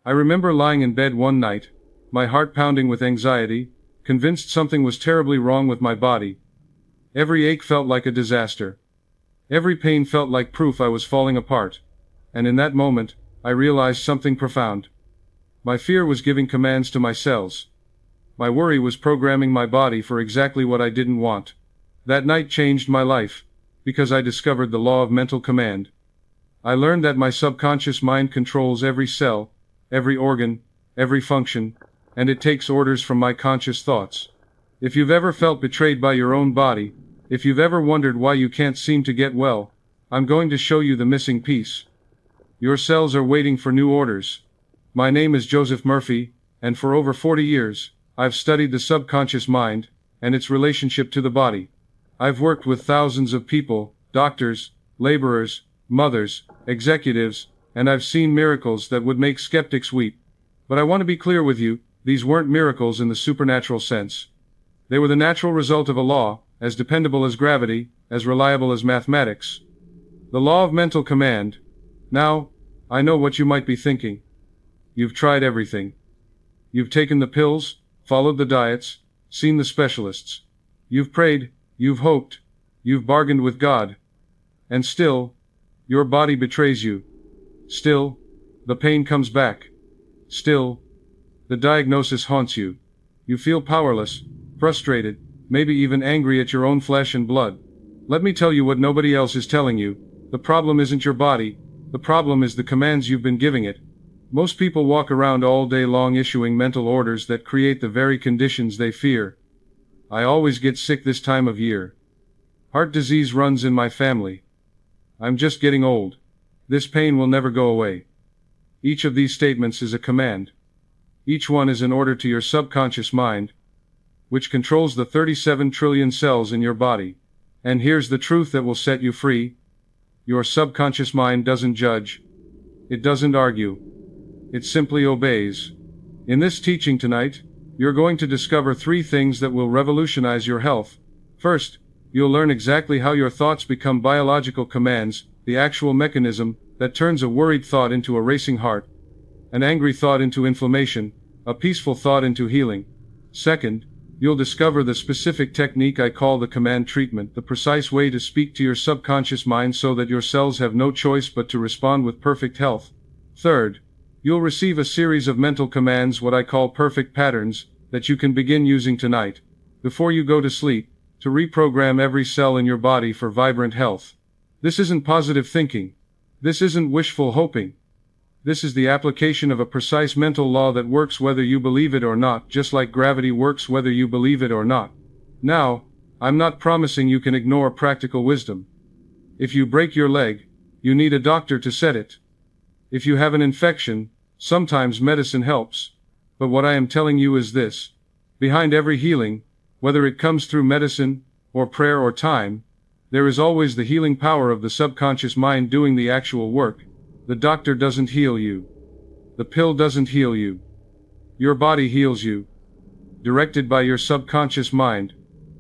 I remember lying in bed one night, my heart pounding with anxiety, convinced something was terribly wrong with my body. Every ache felt like a disaster. Every pain felt like proof I was falling apart. And in that moment, I realized something profound. My fear was giving commands to my cells. My worry was programming my body for exactly what I didn't want. That night changed my life, because I discovered the law of mental command. I learned that my subconscious mind controls every cell, every organ, every function, and it takes orders from my conscious thoughts. If you've ever felt betrayed by your own body, if you've ever wondered why you can't seem to get well, I'm going to show you the missing piece. Your cells are waiting for new orders. My name is Joseph Murphy, and for over 40 years, I've studied the subconscious mind and its relationship to the body. I've worked with thousands of people, doctors, laborers, mothers, executives, and I've seen miracles that would make skeptics weep. But I want to be clear with you, these weren't miracles in the supernatural sense. They were the natural result of a law, as dependable as gravity, as reliable as mathematics. The law of mental command. Now, I know what you might be thinking. You've tried everything. You've taken the pills, followed the diets, seen the specialists. You've prayed, you've hoped, you've bargained with God. And still, your body betrays you. Still, the pain comes back. Still, the diagnosis haunts you. You feel powerless, frustrated, maybe even angry at your own flesh and blood. Let me tell you what nobody else is telling you. The problem isn't your body. The problem is the commands you've been giving it. Most people walk around all day long issuing mental orders that create the very conditions they fear. I always get sick this time of year. Heart disease runs in my family. I'm just getting old. This pain will never go away. Each of these statements is a command. Each one is an order to your subconscious mind, which controls the 37 trillion cells in your body. And here's the truth that will set you free. Your subconscious mind doesn't judge. It doesn't argue. It simply obeys. In this teaching tonight, you're going to discover 3 things that will revolutionize your health. First, you'll learn exactly how your thoughts become biological commands, the actual mechanism that turns a worried thought into a racing heart, an angry thought into inflammation, a peaceful thought into healing. Second, you'll discover the specific technique I call the command treatment, the precise way to speak to your subconscious mind so that your cells have no choice but to respond with perfect health. Third, you'll receive a series of mental commands, what I call perfect patterns, that you can begin using tonight, before you go to sleep, to reprogram every cell in your body for vibrant health. This isn't positive thinking. This isn't wishful hoping. This is the application of a precise mental law that works whether you believe it or not, just like gravity works whether you believe it or not. Now, I'm not promising you can ignore practical wisdom. If you break your leg, you need a doctor to set it. If you have an infection, sometimes medicine helps. But what I am telling you is this. Behind every healing, whether it comes through medicine, or prayer or time, there is always the healing power of the subconscious mind doing the actual work. The doctor doesn't heal you. The pill doesn't heal you. Your body heals you. Directed by your subconscious mind,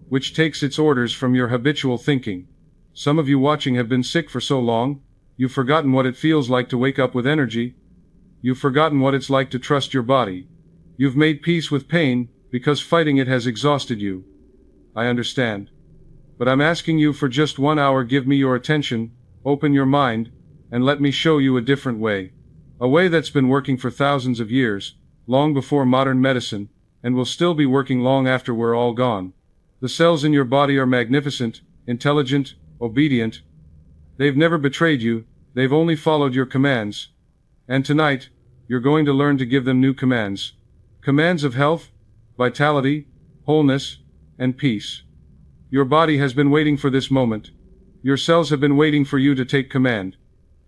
which takes its orders from your habitual thinking. Some of you watching have been sick for so long, you've forgotten what it feels like to wake up with energy. You've forgotten what it's like to trust your body. You've made peace with pain, because fighting it has exhausted you. I understand. But I'm asking you for just 1 hour, give me your attention, open your mind, and let me show you a different way. A way that's been working for thousands of years, long before modern medicine, and will still be working long after we're all gone. The cells in your body are magnificent, intelligent, obedient. They've never betrayed you, they've only followed your commands. And tonight, you're going to learn to give them new commands. Commands of health, vitality, wholeness, and peace. Your body has been waiting for this moment. Your cells have been waiting for you to take command.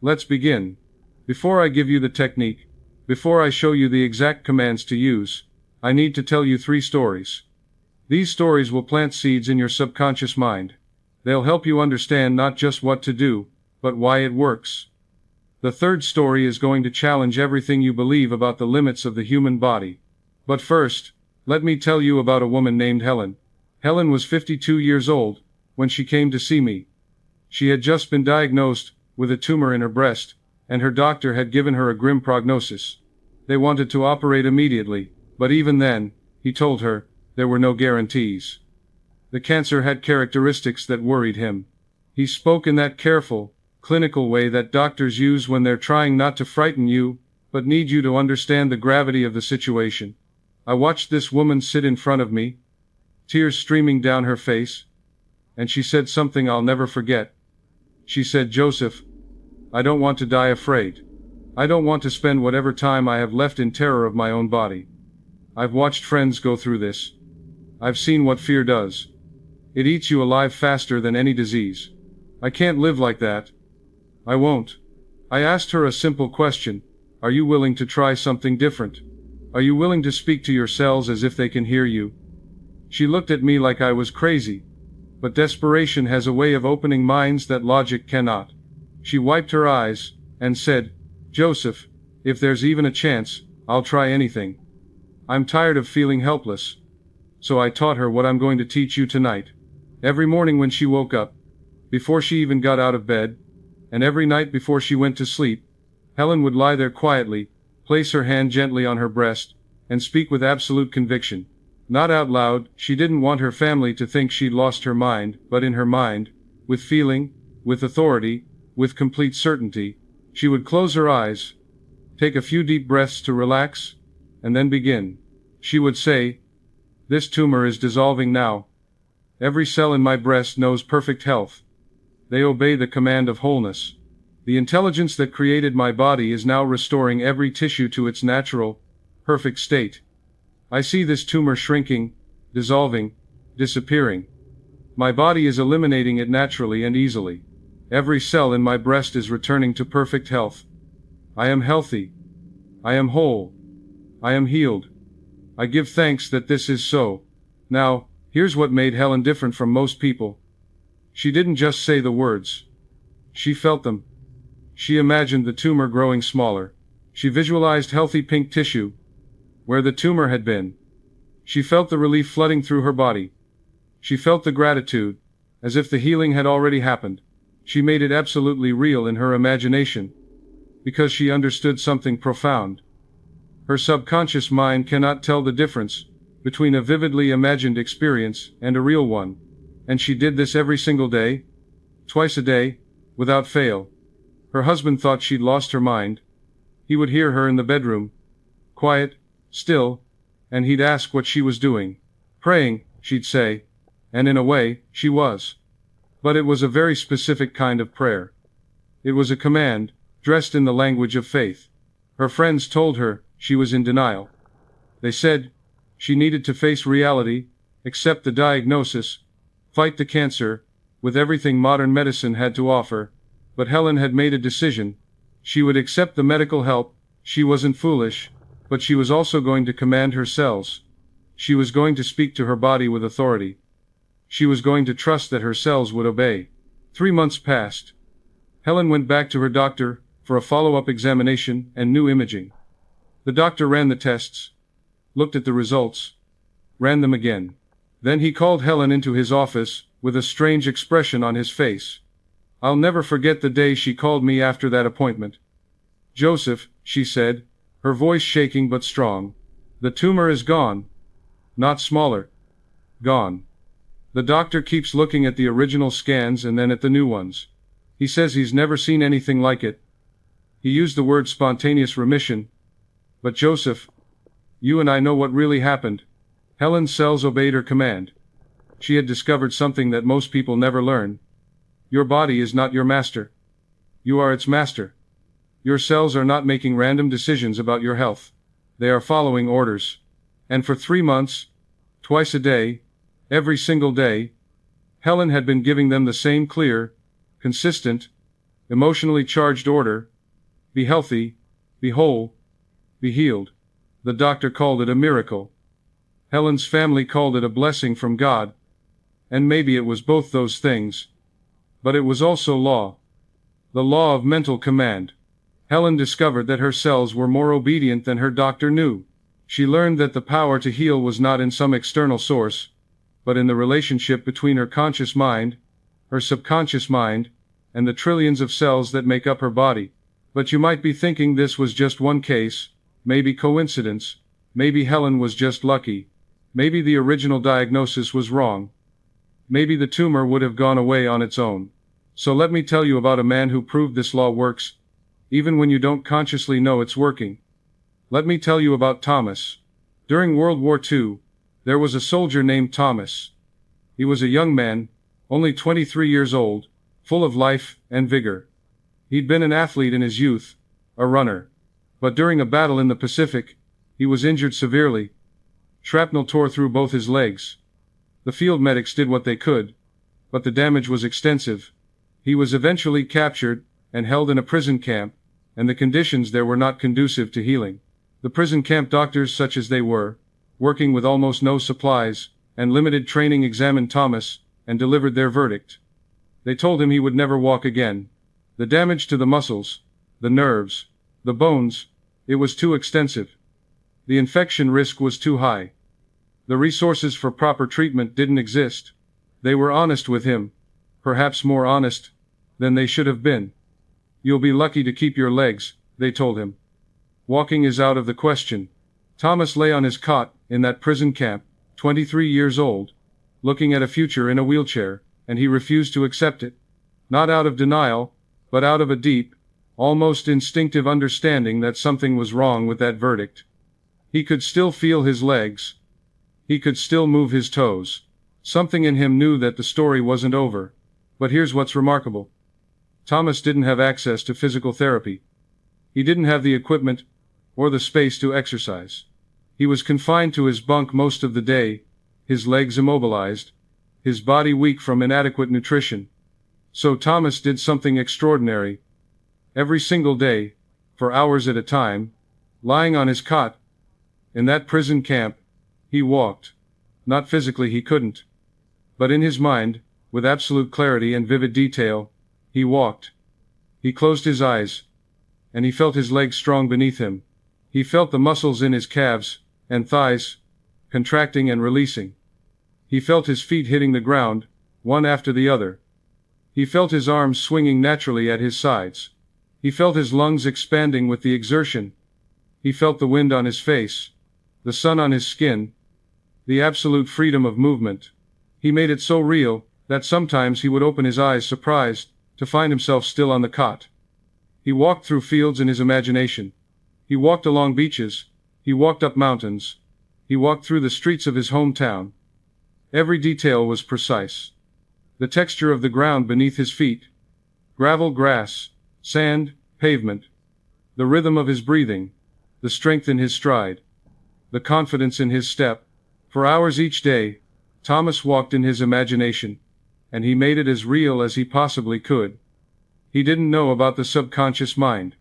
Let's begin. Before I give you the technique, before I show you the exact commands to use, I need to tell you 3 stories. These stories will plant seeds in your subconscious mind. They'll help you understand not just what to do, but why it works. The 3rd story is going to challenge everything you believe about the limits of the human body. But first, let me tell you about a woman named Helen. Helen was 52 years old when she came to see me. She had just been diagnosed with a tumor in her breast, and her doctor had given her a grim prognosis. They wanted to operate immediately, but even then, he told her, there were no guarantees. The cancer had characteristics that worried him. He spoke in that careful, clinical way that doctors use when they're trying not to frighten you, but need you to understand the gravity of the situation. I watched this woman sit in front of me, tears streaming down her face, and she said something I'll never forget. She said, "Joseph, I don't want to die afraid. I don't want to spend whatever time I have left in terror of my own body. I've watched friends go through this. I've seen what fear does. It eats you alive faster than any disease. I can't live like that. I won't." I asked her a simple question. Are you willing to try something different? Are you willing to speak to your cells as if they can hear you? She looked at me like I was crazy. But desperation has a way of opening minds that logic cannot. She wiped her eyes, and said, "Joseph, if there's even a chance, I'll try anything. I'm tired of feeling helpless." So I taught her what I'm going to teach you tonight. Every morning when she woke up, before she even got out of bed, and every night before she went to sleep, Helen would lie there quietly, place her hand gently on her breast, and speak with absolute conviction. Not out loud, she didn't want her family to think she'd lost her mind, but in her mind, with feeling, with authority, with complete certainty, she would close her eyes, take a few deep breaths to relax, and then begin. She would say, "This tumor is dissolving now. Every cell in my breast knows perfect health. They obey the command of wholeness. The intelligence that created my body is now restoring every tissue to its natural, perfect state. I see this tumor shrinking, dissolving, disappearing. My body is eliminating it naturally and easily. Every cell in my breast is returning to perfect health. I am healthy. I am whole. I am healed. I give thanks that this is so." Now, here's what made Helen different from most people. She didn't just say the words. She felt them. She imagined the tumor growing smaller. She visualized healthy pink tissue, where the tumor had been. She felt the relief flooding through her body. She felt the gratitude, as if the healing had already happened. She made it absolutely real in her imagination, because she understood something profound. Her subconscious mind cannot tell the difference between a vividly imagined experience and a real one. And she did this every single day, twice a day, without fail. Her husband thought she'd lost her mind. He would hear her in the bedroom, quiet, still, and he'd ask what she was doing. "Praying," she'd say, and in a way, she was. But it was a very specific kind of prayer. It was a command, dressed in the language of faith. Her friends told her she was in denial. They said she needed to face reality, accept the diagnosis, fight the cancer, with everything modern medicine had to offer. But Helen had made a decision. She would accept the medical help. She wasn't foolish, but she was also going to command her cells. She was going to speak to her body with authority. She was going to trust that her cells would obey. 3 months passed. Helen went back to her doctor for a follow-up examination and new imaging. The doctor ran the tests, looked at the results, ran them again. Then he called Helen into his office with a strange expression on his face. I'll never forget the day she called me after that appointment. "Joseph," she said, her voice shaking but strong, "the tumor is gone. Not smaller. Gone. The doctor keeps looking at the original scans and then at the new ones. He says he's never seen anything like it. He used the word spontaneous remission. But Joseph, you and I know what really happened." Helen's cells obeyed her command. She had discovered something that most people never learn. Your body is not your master. You are its master. Your cells are not making random decisions about your health. They are following orders. And for 3 months, twice a day, every single day, Helen had been giving them the same clear, consistent, emotionally charged order: be healthy, be whole, be healed. The doctor called it a miracle. Helen's family called it a blessing from God. And maybe it was both those things. But it was also law. The law of mental command. Helen discovered that her cells were more obedient than her doctor knew. She learned that the power to heal was not in some external source, but in the relationship between her conscious mind, her subconscious mind, and the trillions of cells that make up her body. But you might be thinking this was just one case, maybe coincidence, maybe Helen was just lucky, maybe the original diagnosis was wrong. Maybe the tumor would have gone away on its own. So let me tell you about a man who proved this law works, even when you don't consciously know it's working. Let me tell you about Thomas. During World War II, there was a soldier named Thomas. He was a young man, only 23 years old, full of life and vigor. He'd been an athlete in his youth, a runner. But during a battle in the Pacific, he was injured severely. Shrapnel tore through both his legs. The field medics did what they could, but the damage was extensive. He was eventually captured and held in a prison camp, and the conditions there were not conducive to healing. The prison camp doctors, such as they were, working with almost no supplies and limited training, examined Thomas and delivered their verdict. They told him he would never walk again. The damage to the muscles, the nerves, the bones, it was too extensive. The infection risk was too high. The resources for proper treatment didn't exist. They were honest with him, perhaps more honest than they should have been. You'll be lucky to keep your legs, they told him. Walking is out of the question. Thomas lay on his cot in that prison camp, 23 years old, looking at a future in a wheelchair, and he refused to accept it. Not out of denial, but out of a deep, almost instinctive understanding that something was wrong with that verdict. He could still feel his legs. He could still move his toes. Something in him knew that the story wasn't over. But here's what's remarkable. Thomas didn't have access to physical therapy. He didn't have the equipment or the space to exercise. He was confined to his bunk most of the day, his legs immobilized, his body weak from inadequate nutrition. So Thomas did something extraordinary. Every single day, for hours at a time, lying on his cot, in that prison camp, he walked. Not physically, he couldn't. But in his mind, with absolute clarity and vivid detail, he walked. He closed his eyes, and he felt his legs strong beneath him. He felt the muscles in his calves and thighs contracting and releasing. He felt his feet hitting the ground, one after the other. He felt his arms swinging naturally at his sides. He felt his lungs expanding with the exertion. He felt the wind on his face, the sun on his skin, the absolute freedom of movement. He made it so real that sometimes he would open his eyes surprised to find himself still on the cot. He walked through fields in his imagination. He walked along beaches. He walked up mountains. He walked through the streets of his hometown. Every detail was precise. The texture of the ground beneath his feet, gravel, grass, sand, pavement, the rhythm of his breathing, the strength in his stride, the confidence in his step. For hours each day, Thomas walked in his imagination, and he made it as real as he possibly could. He didn't know about the subconscious mind.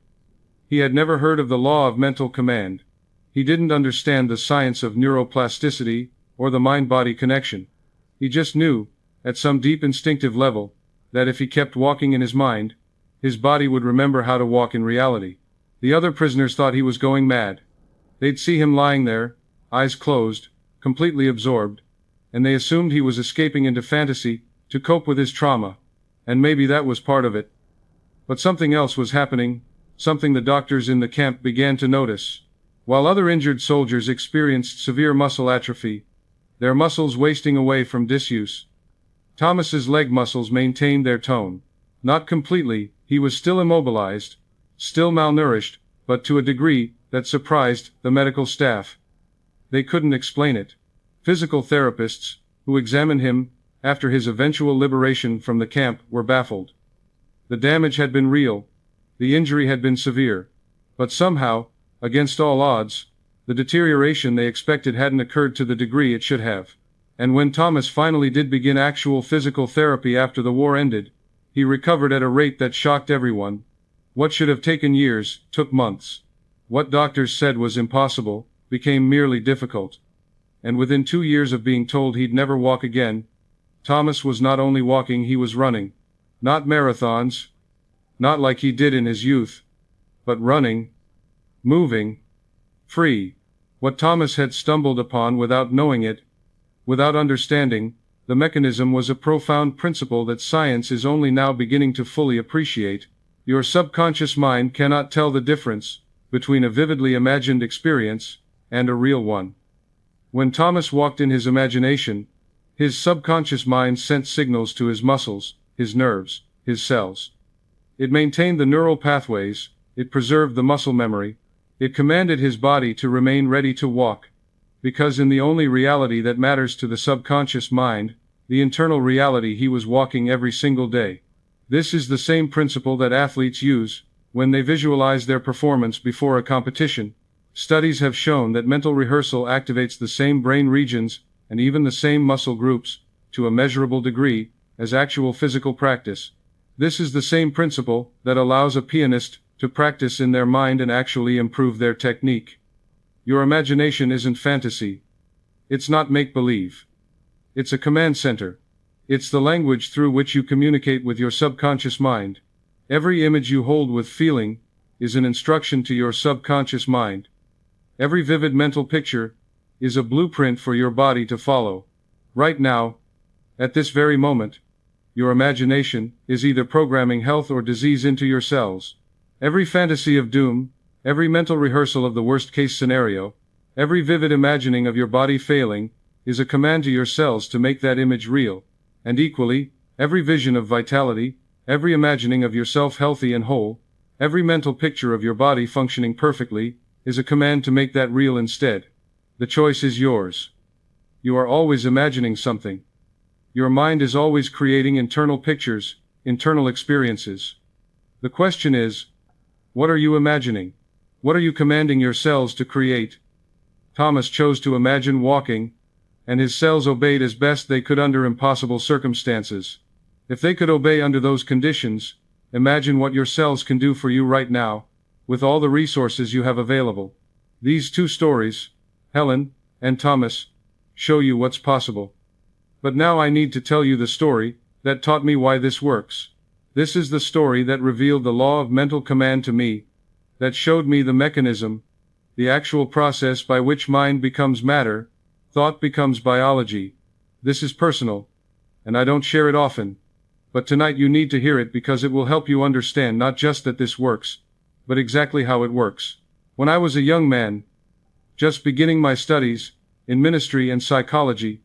He had never heard of the law of mental command. He didn't understand the science of neuroplasticity or the mind-body connection. He just knew, at some deep instinctive level, that if he kept walking in his mind, his body would remember how to walk in reality. The other prisoners thought he was going mad. They'd see him lying there, eyes closed, completely absorbed, and they assumed he was escaping into fantasy to cope with his trauma, and maybe that was part of it. But something else was happening, something the doctors in the camp began to notice. While other injured soldiers experienced severe muscle atrophy, their muscles wasting away from disuse, Thomas's leg muscles maintained their tone. Not completely, he was still immobilized, still malnourished, but to a degree that surprised the medical staff. They couldn't explain it. Physical therapists, who examined him after his eventual liberation from the camp, were baffled. The damage had been real. The injury had been severe. But somehow, against all odds, the deterioration they expected hadn't occurred to the degree it should have. And when Thomas finally did begin actual physical therapy after the war ended, he recovered at a rate that shocked everyone. What should have taken years took months. What doctors said was impossible became merely difficult. And within 2 years of being told he'd never walk again, Thomas was not only walking, he was running. Not marathons, not like he did in his youth, but running, moving, free. What Thomas had stumbled upon without knowing it, without understanding the mechanism, was a profound principle that science is only now beginning to fully appreciate. Your subconscious mind cannot tell the difference between a vividly imagined experience and a real one. When Thomas walked in his imagination, his subconscious mind sent signals to his muscles, his nerves, his cells. It maintained the neural pathways, it preserved the muscle memory, it commanded his body to remain ready to walk, because in the only reality that matters to the subconscious mind, the internal reality, he was walking every single day. This is the same principle that athletes use when they visualize their performance before a competition. Studies have shown that mental rehearsal activates the same brain regions and even the same muscle groups, to a measurable degree, as actual physical practice. This is the same principle that allows a pianist to practice in their mind and actually improve their technique. Your imagination isn't fantasy. It's not make-believe. It's a command center. It's the language through which you communicate with your subconscious mind. Every image you hold with feeling is an instruction to your subconscious mind. Every vivid mental picture is a blueprint for your body to follow. Right now, at this very moment, your imagination is either programming health or disease into your cells. Every fantasy of doom, every mental rehearsal of the worst-case scenario, every vivid imagining of your body failing, is a command to your cells to make that image real. And equally, every vision of vitality, every imagining of yourself healthy and whole, every mental picture of your body functioning perfectly, is a command to make that real instead. The choice is yours. You are always imagining something. Your mind is always creating internal pictures, internal experiences. The question is, what are you imagining? What are you commanding your cells to create? Thomas chose to imagine walking, and his cells obeyed as best they could under impossible circumstances. If they could obey under those conditions, imagine what your cells can do for you right now, with all the resources you have available. These two stories, Helen and Thomas, show you what's possible. But now I need to tell you the story that taught me why this works. This is the story that revealed the law of mental command to me, that showed me the mechanism, the actual process by which mind becomes matter, thought becomes biology. This is personal, and I don't share it often. But tonight you need to hear it because it will help you understand not just that this works, but exactly how it works. When I was a young man, just beginning my studies in ministry and psychology,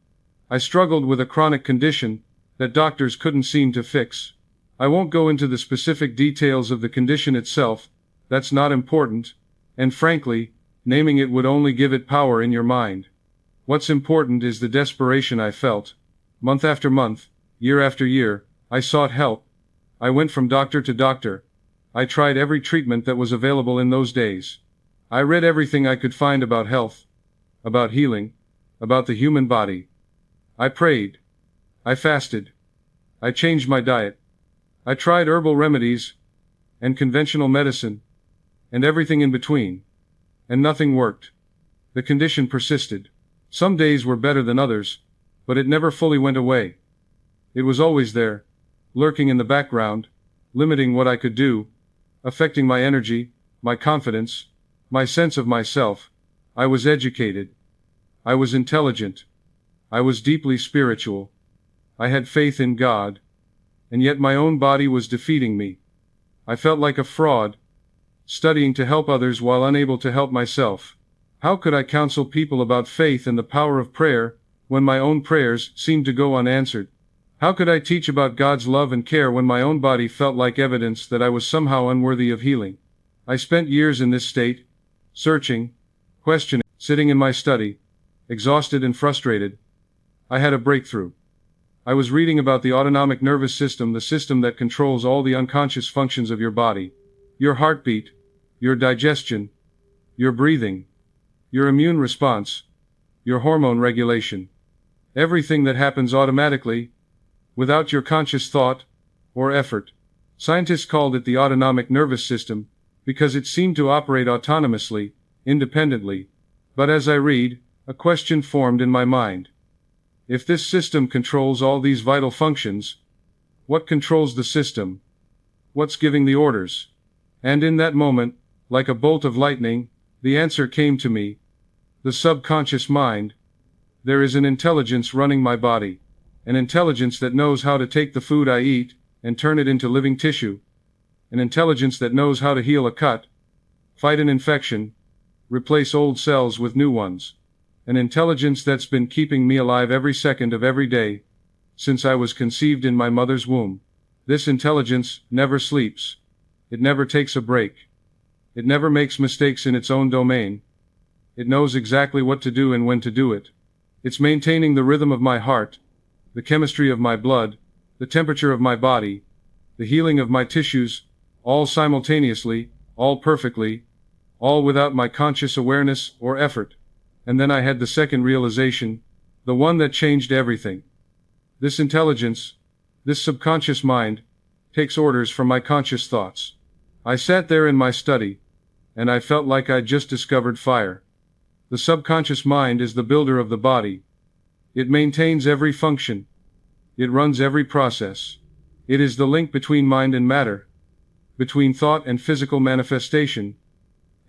I struggled with a chronic condition that doctors couldn't seem to fix. I won't go into the specific details of the condition itself, that's not important, and frankly, naming it would only give it power in your mind. What's important is the desperation I felt. Month after month, year after year, I sought help. I went from doctor to doctor. I tried every treatment that was available in those days. I read everything I could find about health, about healing, about the human body. I prayed. I fasted. I changed my diet. I tried herbal remedies and conventional medicine and everything in between. And nothing worked. The condition persisted. Some days were better than others, but it never fully went away. It was always there, lurking in the background, limiting what I could do, affecting my energy, my confidence, my sense of myself. I was educated. I was intelligent. I was deeply spiritual. I had faith in God. And yet my own body was defeating me. I felt like a fraud, studying to help others while unable to help myself. How could I counsel people about faith and the power of prayer when my own prayers seemed to go unanswered? How could I teach about God's love and care when my own body felt like evidence that I was somehow unworthy of healing? I spent years in this state, searching, questioning, sitting in my study, exhausted and frustrated. I had a breakthrough. I was reading about the autonomic nervous system, the system that controls all the unconscious functions of your body. Your heartbeat, your digestion, your breathing, your immune response, your hormone regulation. Everything that happens automatically, without your conscious thought or effort. Scientists called it the autonomic nervous system because it seemed to operate autonomously, independently. But as I read, a question formed in my mind. If this system controls all these vital functions, what controls the system? What's giving the orders? And in that moment, like a bolt of lightning, the answer came to me. The subconscious mind. There is an intelligence running my body. An intelligence that knows how to take the food I eat and turn it into living tissue. An intelligence that knows how to heal a cut, fight an infection, replace old cells with new ones. An intelligence that's been keeping me alive every second of every day, since I was conceived in my mother's womb. This intelligence never sleeps. It never takes a break. It never makes mistakes in its own domain. It knows exactly what to do and when to do it. It's maintaining the rhythm of my heart, the chemistry of my blood, the temperature of my body, the healing of my tissues, all simultaneously, all perfectly, all without my conscious awareness or effort. And then I had the second realization, the one that changed everything. This intelligence, this subconscious mind, takes orders from my conscious thoughts. I sat there in my study, and I felt like I'd just discovered fire. The subconscious mind is the builder of the body. It maintains every function. It runs every process. It is the link between mind and matter, between thought and physical manifestation,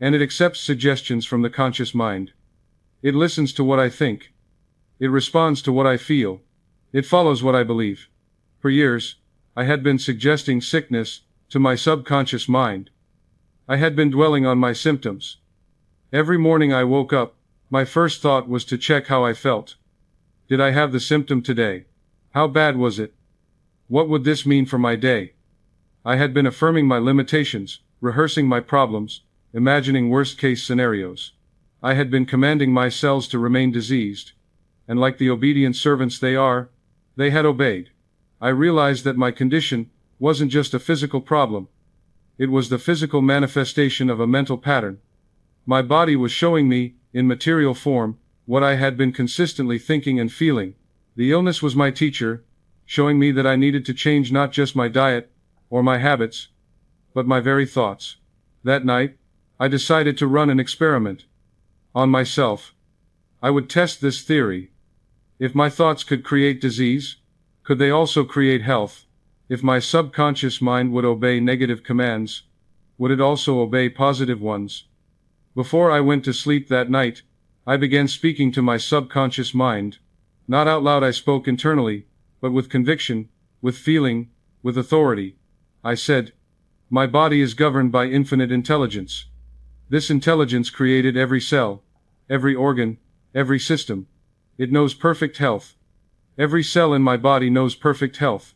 and it accepts suggestions from the conscious mind. It listens to what I think. It responds to what I feel. It follows what I believe. For years, I had been suggesting sickness to my subconscious mind. I had been dwelling on my symptoms. Every morning I woke up, my first thought was to check how I felt. Did I have the symptom today? How bad was it? What would this mean for my day? I had been affirming my limitations, rehearsing my problems, imagining worst-case scenarios. I had been commanding my cells to remain diseased, and like the obedient servants they are, they had obeyed. I realized that my condition wasn't just a physical problem. It was the physical manifestation of a mental pattern. My body was showing me, in material form, what I had been consistently thinking and feeling. The illness was my teacher, showing me that I needed to change not just my diet or my habits, but my very thoughts. That night, I decided to run an experiment on myself. I would test this theory. If my thoughts could create disease, could they also create health? If my subconscious mind would obey negative commands, would it also obey positive ones? Before I went to sleep that night, I began speaking to my subconscious mind. Not out loud, I spoke internally, but with conviction, with feeling, with authority. I said, "My body is governed by infinite intelligence. This intelligence created every cell, every organ, every system. It knows perfect health. Every cell in my body knows perfect health.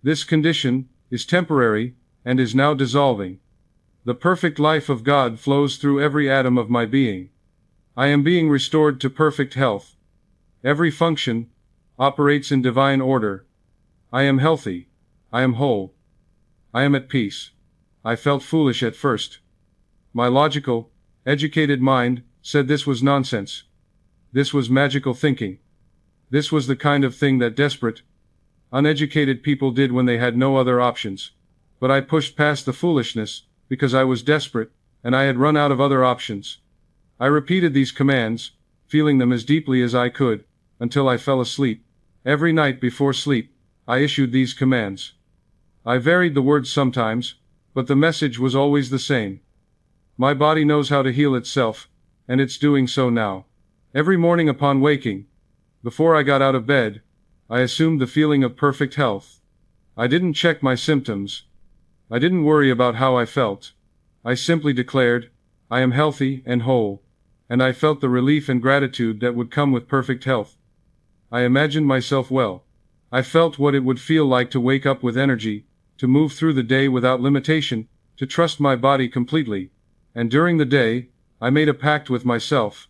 This condition is temporary and is now dissolving. The perfect life of God flows through every atom of my being. I am being restored to perfect health. Every function operates in divine order. I am healthy. I am whole. I am at peace." I felt foolish at first. My logical, educated mind said this was nonsense. This was magical thinking. This was the kind of thing that desperate, uneducated people did when they had no other options. But I pushed past the foolishness, because I was desperate, and I had run out of other options. I repeated these commands, feeling them as deeply as I could, until I fell asleep. Every night before sleep, I issued these commands. I varied the words sometimes, but the message was always the same. My body knows how to heal itself, and it's doing so now. Every morning upon waking, before I got out of bed, I assumed the feeling of perfect health. I didn't check my symptoms. I didn't worry about how I felt. I simply declared, "I am healthy and whole," and I felt the relief and gratitude that would come with perfect health. I imagined myself well. I felt what it would feel like to wake up with energy, to move through the day without limitation, to trust my body completely. And during the day, I made a pact with myself.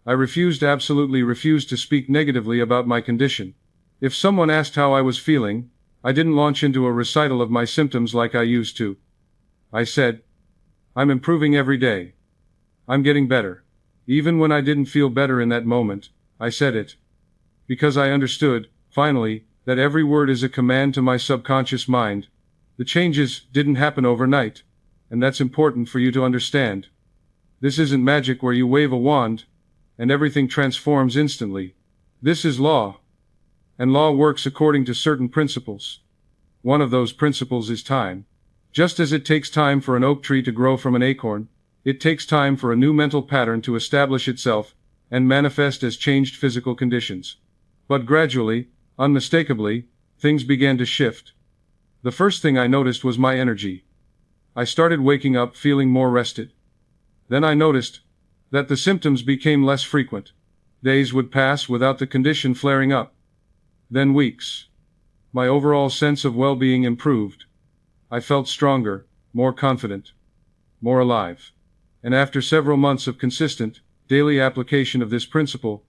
I absolutely refused to speak negatively about my condition. If someone asked how I was feeling, I didn't launch into a recital of my symptoms like I used to. I said, "I'm improving every day. I'm getting better." Even when I didn't feel better in that moment, I said it. Because I understood, finally, that every word is a command to my subconscious mind. The changes didn't happen overnight, and that's important for you to understand. This isn't magic where you wave a wand, and everything transforms instantly. This is law. And law works according to certain principles. One of those principles is time. Just as it takes time for an oak tree to grow from an acorn, it takes time for a new mental pattern to establish itself and manifest as changed physical conditions. But gradually, unmistakably, things began to shift. The first thing I noticed was my energy. I started waking up feeling more rested. Then I noticed that the symptoms became less frequent. Days would pass without the condition flaring up. Then weeks. My overall sense of well-being improved. I felt stronger, more confident, more alive. And after several months of consistent, daily application of this principle,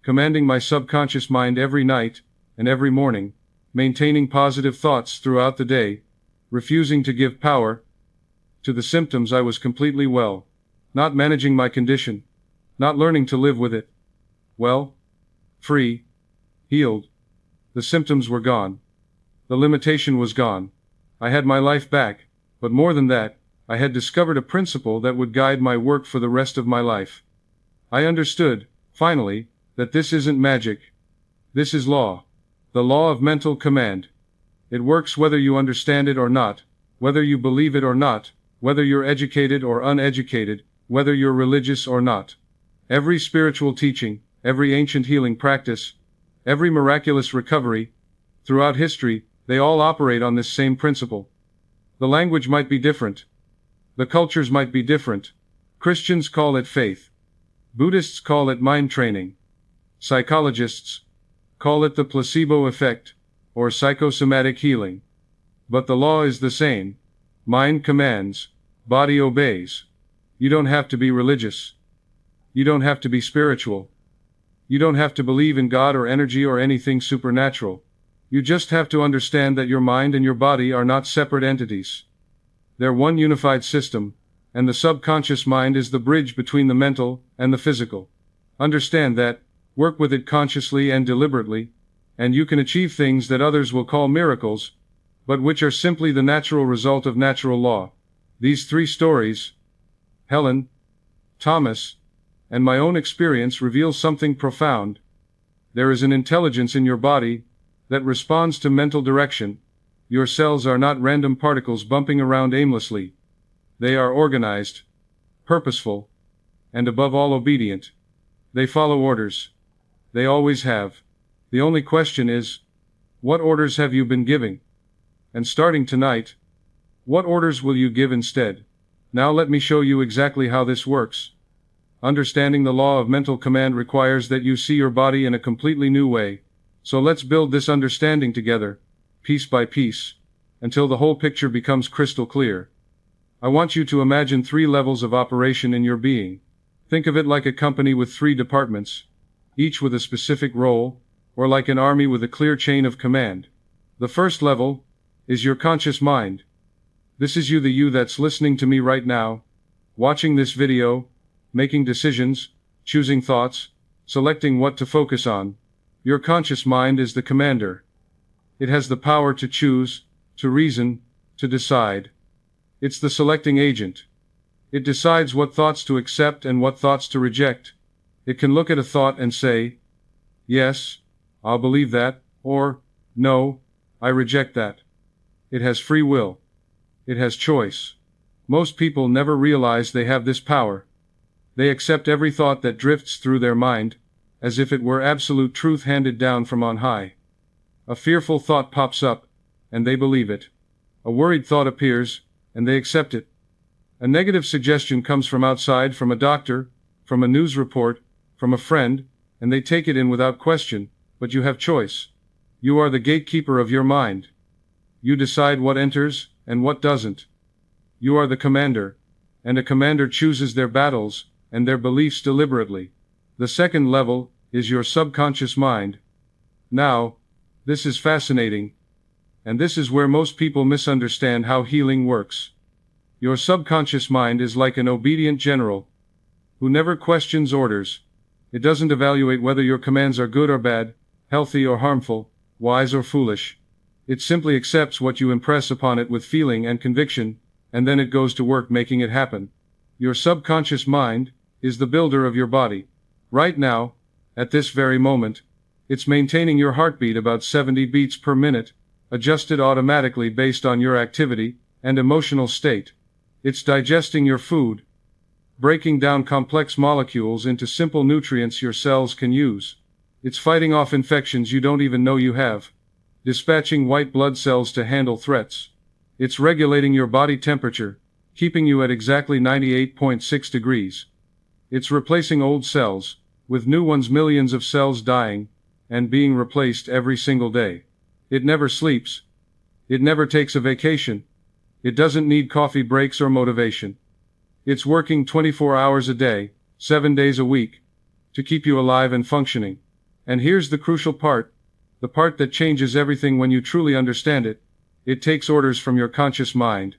commanding my subconscious mind every night and every morning, maintaining positive thoughts throughout the day, refusing to give power to the symptoms, I was completely well. Not managing my condition, not learning to live with it. Well, free, healed. The symptoms were gone. The limitation was gone. I had my life back, but more than that, I had discovered a principle that would guide my work for the rest of my life. I understood, finally, that this isn't magic. This is law. The law of mental command. It works whether you understand it or not, whether you believe it or not, whether you're educated or uneducated, whether you're religious or not. Every spiritual teaching, every ancient healing practice, every miraculous recovery, throughout history, they all operate on this same principle. The language might be different. The cultures might be different. Christians call it faith. Buddhists call it mind training. Psychologists call it the placebo effect, or psychosomatic healing. But the law is the same. Mind commands, body obeys. You don't have to be religious. You don't have to be spiritual. You don't have to believe in God or energy or anything supernatural. You just have to understand that your mind and your body are not separate entities. They're one unified system, and the subconscious mind is the bridge between the mental and the physical. Understand that, work with it consciously and deliberately, and you can achieve things that others will call miracles, but which are simply the natural result of natural law. These three stories, Helen, Thomas, and my own experience, reveal something profound. There is an intelligence in your body that responds to mental direction. Your cells are not random particles bumping around aimlessly. They are organized, purposeful, and above all obedient. They follow orders. They always have. The only question is, what orders have you been giving? And starting tonight, what orders will you give instead? Now let me show you exactly how this works. Understanding the law of mental command requires that you see your body in a completely new way. So let's build this understanding together, piece by piece, until the whole picture becomes crystal clear. I want you to imagine 3 levels of operation in your being. Think of it like a company with 3 departments, each with a specific role, or like an army with a clear chain of command. The first level is your conscious mind. This is you, the you that's listening to me right now, watching this video, making decisions, choosing thoughts, selecting what to focus on. Your conscious mind is the commander. It has the power to choose, to reason, to decide. It's the selecting agent. It decides what thoughts to accept and what thoughts to reject. It can look at a thought and say, yes, I'll believe that, or, no, I reject that. It has free will. It has choice. Most people never realize they have this power. They accept every thought that drifts through their mind, as if it were absolute truth handed down from on high. A fearful thought pops up, and they believe it. A worried thought appears, and they accept it. A negative suggestion comes from outside, from a doctor, from a news report, from a friend, and they take it in without question, but you have choice. You are the gatekeeper of your mind. You decide what enters, and what doesn't. You are the commander, and a commander chooses their battles, and their beliefs deliberately. The second level is your subconscious mind. Now, this is fascinating, and this is where most people misunderstand how healing works. Your subconscious mind is like an obedient general, who never questions orders. It doesn't evaluate whether your commands are good or bad, healthy or harmful, wise or foolish. It simply accepts what you impress upon it with feeling and conviction, and then it goes to work making it happen. Your subconscious mind is the builder of your body. Right now, at this very moment, it's maintaining your heartbeat about 70 beats per minute, adjusted automatically based on your activity and emotional state. It's digesting your food, breaking down complex molecules into simple nutrients your cells can use. It's fighting off infections you don't even know you have, dispatching white blood cells to handle threats. It's regulating your body temperature, keeping you at exactly 98.6 degrees. It's replacing old cells, with new ones, millions of cells dying, and being replaced every single day. It never sleeps. It never takes a vacation. It doesn't need coffee breaks or motivation. It's working 24 hours a day, 7 days a week, to keep you alive and functioning. And here's the crucial part, the part that changes everything when you truly understand it. It takes orders from your conscious mind.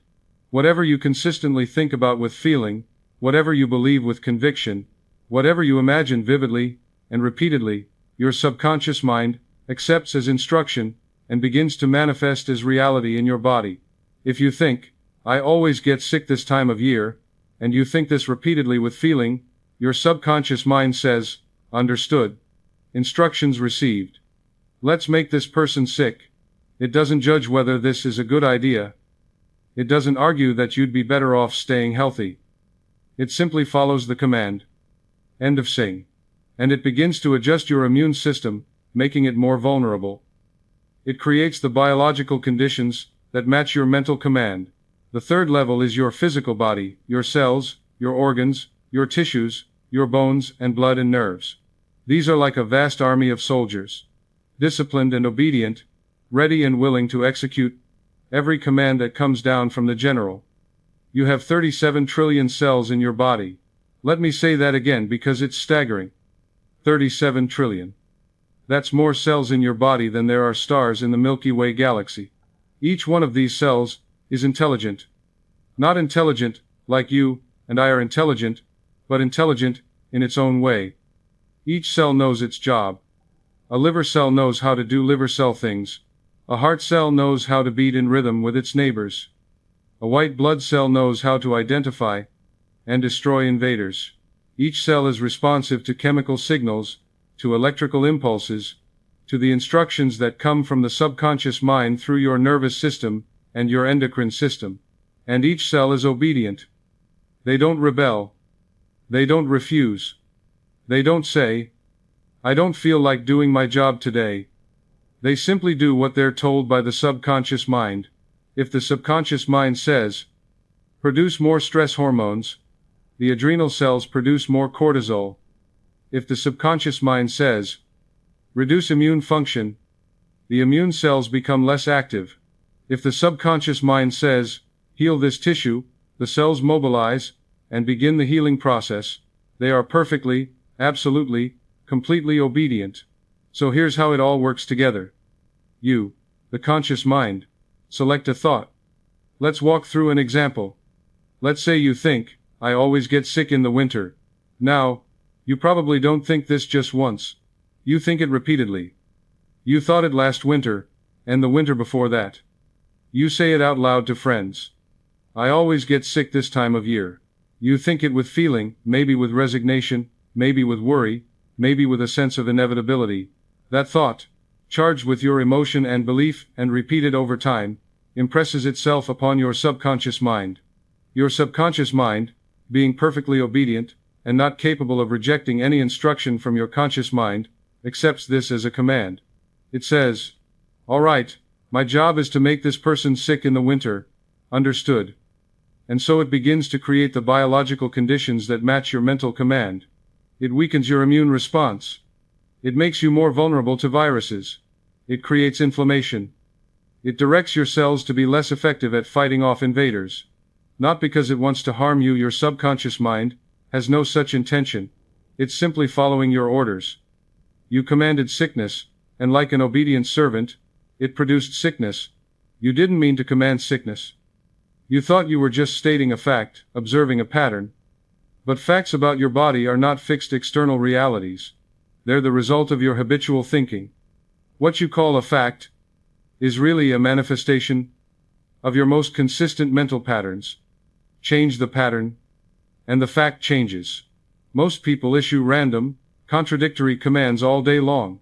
Whatever you consistently think about with feeling, whatever you believe with conviction, whatever you imagine vividly and repeatedly, your subconscious mind accepts as instruction and begins to manifest as reality in your body. If you think, I always get sick this time of year, and you think this repeatedly with feeling, your subconscious mind says, understood. Instructions received. Let's make this person sick. It doesn't judge whether this is a good idea. It doesn't argue that you'd be better off staying healthy. It simply follows the command. End of saying. And it begins to adjust your immune system, making it more vulnerable. It creates the biological conditions that match your mental command. The third level is your physical body, your cells, your organs, your tissues, your bones and blood and nerves. These are like a vast army of soldiers, disciplined and obedient, ready and willing to execute every command that comes down from the general. You have 37 trillion cells in your body. Let me say that again because it's staggering. 37 trillion. That's more cells in your body than there are stars in the Milky Way galaxy. Each one of these cells is intelligent. Not intelligent, like you and I are intelligent, but intelligent in its own way. Each cell knows its job. A liver cell knows how to do liver cell things. A heart cell knows how to beat in rhythm with its neighbors. A white blood cell knows how to identify and destroy invaders. Each cell is responsive to chemical signals, to electrical impulses, to the instructions that come from the subconscious mind through your nervous system and your endocrine system. And each cell is obedient. They don't rebel. They don't refuse. They don't say, I don't feel like doing my job today. They simply do what they're told by the subconscious mind. If the subconscious mind says, produce more stress hormones, the adrenal cells produce more cortisol. If the subconscious mind says, reduce immune function, the immune cells become less active. If the subconscious mind says, heal this tissue, the cells mobilize and begin the healing process. They are perfectly, absolutely, completely obedient. So here's how it all works together. You, the conscious mind, select a thought. Let's walk through an example. Let's say you think, I always get sick in the winter. Now, you probably don't think this just once. You think it repeatedly. You thought it last winter, and the winter before that. You say it out loud to friends. I always get sick this time of year. You think it with feeling, maybe with resignation, maybe with worry, maybe with a sense of inevitability. That thought, charged with your emotion and belief and repeated over time, impresses itself upon your subconscious mind. Your subconscious mind, being perfectly obedient, and not capable of rejecting any instruction from your conscious mind, accepts this as a command. It says, all right, my job is to make this person sick in the winter. Understood. And so it begins to create the biological conditions that match your mental command. It weakens your immune response. It makes you more vulnerable to viruses. It creates inflammation. It directs your cells to be less effective at fighting off invaders. Not because it wants to harm you, your subconscious mind has no such intention. It's simply following your orders. You commanded sickness, and like an obedient servant, it produced sickness. You didn't mean to command sickness. You thought you were just stating a fact, observing a pattern. But facts about your body are not fixed external realities. They're the result of your habitual thinking. What you call a fact is really a manifestation of your most consistent mental patterns. Change the pattern, and the fact changes. Most people issue random, contradictory commands all day long.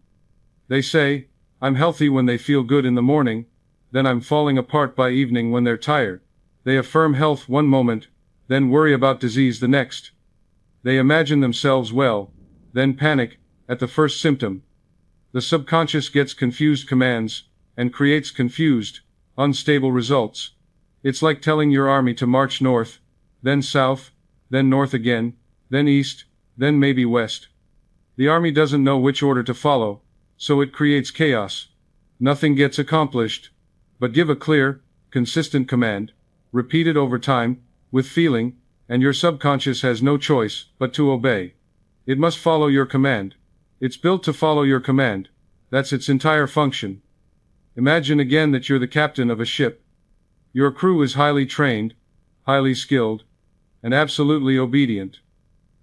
They say, I'm healthy when they feel good in the morning, then I'm falling apart by evening when they're tired. They affirm health one moment, then worry about disease the next. They imagine themselves well, then panic at the first symptom. The subconscious gets confused commands and creates confused, unstable results. It's like telling your army to march north then south, then north again, then east, then maybe west. The army doesn't know which order to follow, so it creates chaos. Nothing gets accomplished. But give a clear, consistent command, repeat it over time, with feeling, and your subconscious has no choice but to obey. It must follow your command. It's built to follow your command. That's its entire function. Imagine again that you're the captain of a ship. Your crew is highly trained, highly skilled, and absolutely obedient.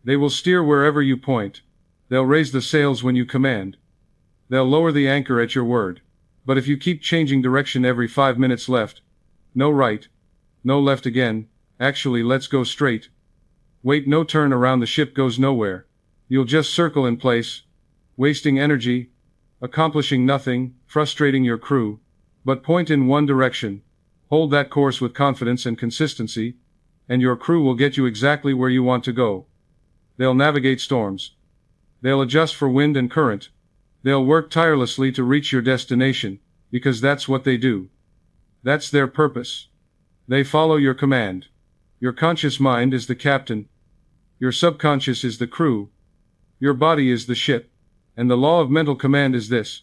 They will steer wherever you point. They'll raise the sails when you command. They'll lower the anchor at your word. But if you keep changing direction every 5 minutes left, no right, no left again, actually let's go straight. Wait, no turn around, the ship goes nowhere. You'll just circle in place, wasting energy, accomplishing nothing, frustrating your crew. But point in one direction. Hold that course with confidence and consistency, and your crew will get you exactly where you want to go. They'll navigate storms. They'll adjust for wind and current. They'll work tirelessly to reach your destination, because that's what they do. That's their purpose. They follow your command. Your conscious mind is the captain. Your subconscious is the crew. Your body is the ship. And the law of mental command is this: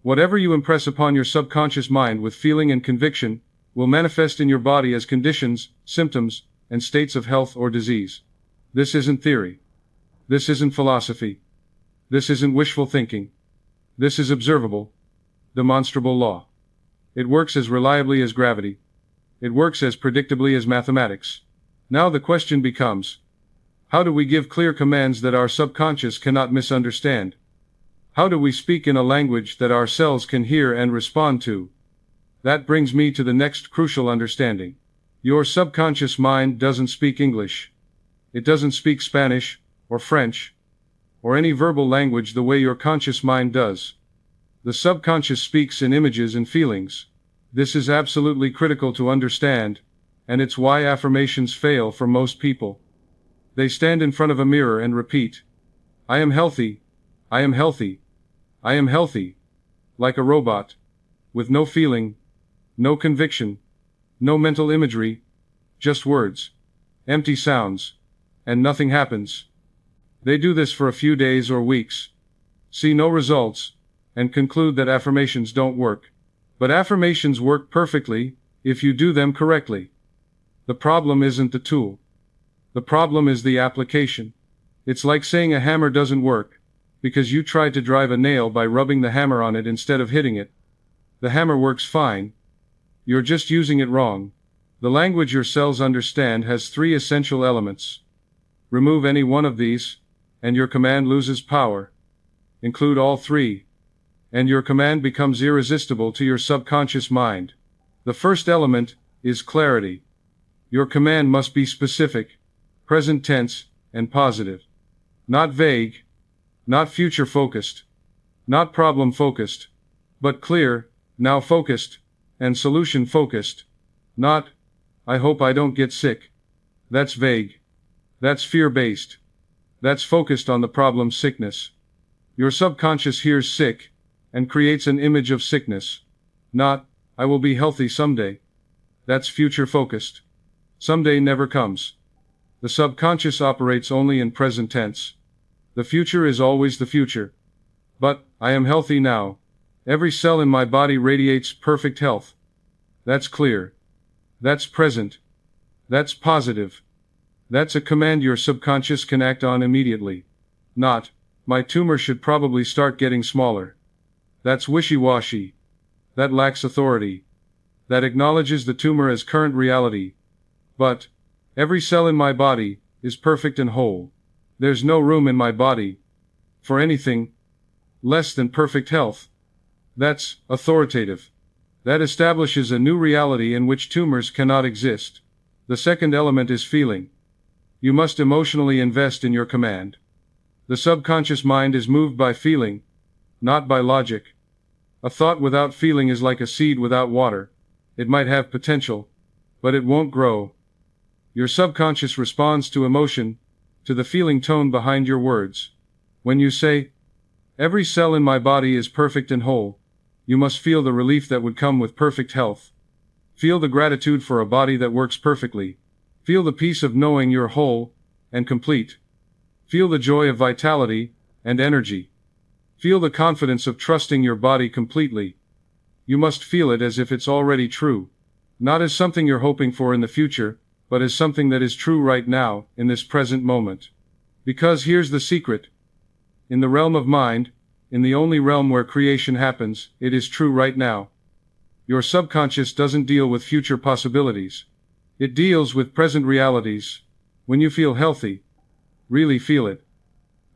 whatever you impress upon your subconscious mind with feeling and conviction, will manifest in your body as conditions, symptoms, and states of health or disease. This isn't theory. This isn't philosophy. This isn't wishful thinking. This is observable, demonstrable law. It works as reliably as gravity. It works as predictably as mathematics. Now the question becomes, how do we give clear commands that our subconscious cannot misunderstand? How do we speak in a language that our cells can hear and respond to? That brings me to the next crucial understanding. Your subconscious mind doesn't speak English. It doesn't speak Spanish, or French, or any verbal language the way your conscious mind does. The subconscious speaks in images and feelings. This is absolutely critical to understand, and it's why affirmations fail for most people. They stand in front of a mirror and repeat, "I am healthy, I am healthy, I am healthy," like a robot, with no feeling, no conviction, no mental imagery, just words, empty sounds, and nothing happens. They do this for a few days or weeks, see no results, and conclude that affirmations don't work. But affirmations work perfectly, if you do them correctly. The problem isn't the tool. The problem is the application. It's like saying a hammer doesn't work, because you tried to drive a nail by rubbing the hammer on it instead of hitting it. The hammer works fine. You're just using it wrong. The language your cells understand has 3 essential elements. Remove any one of these, and your command loses power. Include all 3, and your command becomes irresistible to your subconscious mind. The first element is clarity. Your command must be specific, present tense, and positive. Not vague, not future-focused, not problem-focused, but clear, now-focused, and solution-focused. Not, "I hope I don't get sick." That's vague. That's fear-based. That's focused on the problem's sickness. Your subconscious hears sick, and creates an image of sickness. Not, "I will be healthy someday." That's future-focused. Someday never comes. The subconscious operates only in present tense. The future is always the future. But, "I am healthy now. Every cell in my body radiates perfect health." That's clear. That's present. That's positive. That's a command your subconscious can act on immediately. Not, "My tumor should probably start getting smaller." That's wishy-washy. That lacks authority. That acknowledges the tumor as current reality. But, "Every cell in my body is perfect and whole. There's no room in my body for anything less than perfect health." That's authoritative. That establishes a new reality in which tumors cannot exist. The second element is feeling. You must emotionally invest in your command. The subconscious mind is moved by feeling, not by logic. A thought without feeling is like a seed without water. It might have potential, but it won't grow. Your subconscious responds to emotion, to the feeling tone behind your words. When you say, "Every cell in my body is perfect and whole," you must feel the relief that would come with perfect health. Feel the gratitude for a body that works perfectly. Feel the peace of knowing you're whole and complete. Feel the joy of vitality and energy. Feel the confidence of trusting your body completely. You must feel it as if it's already true. Not as something you're hoping for in the future, but as something that is true right now, in this present moment. Because here's the secret. In the realm of mind, in the only realm where creation happens, it is true right now. Your subconscious doesn't deal with future possibilities. It deals with present realities. When you feel healthy, really feel it.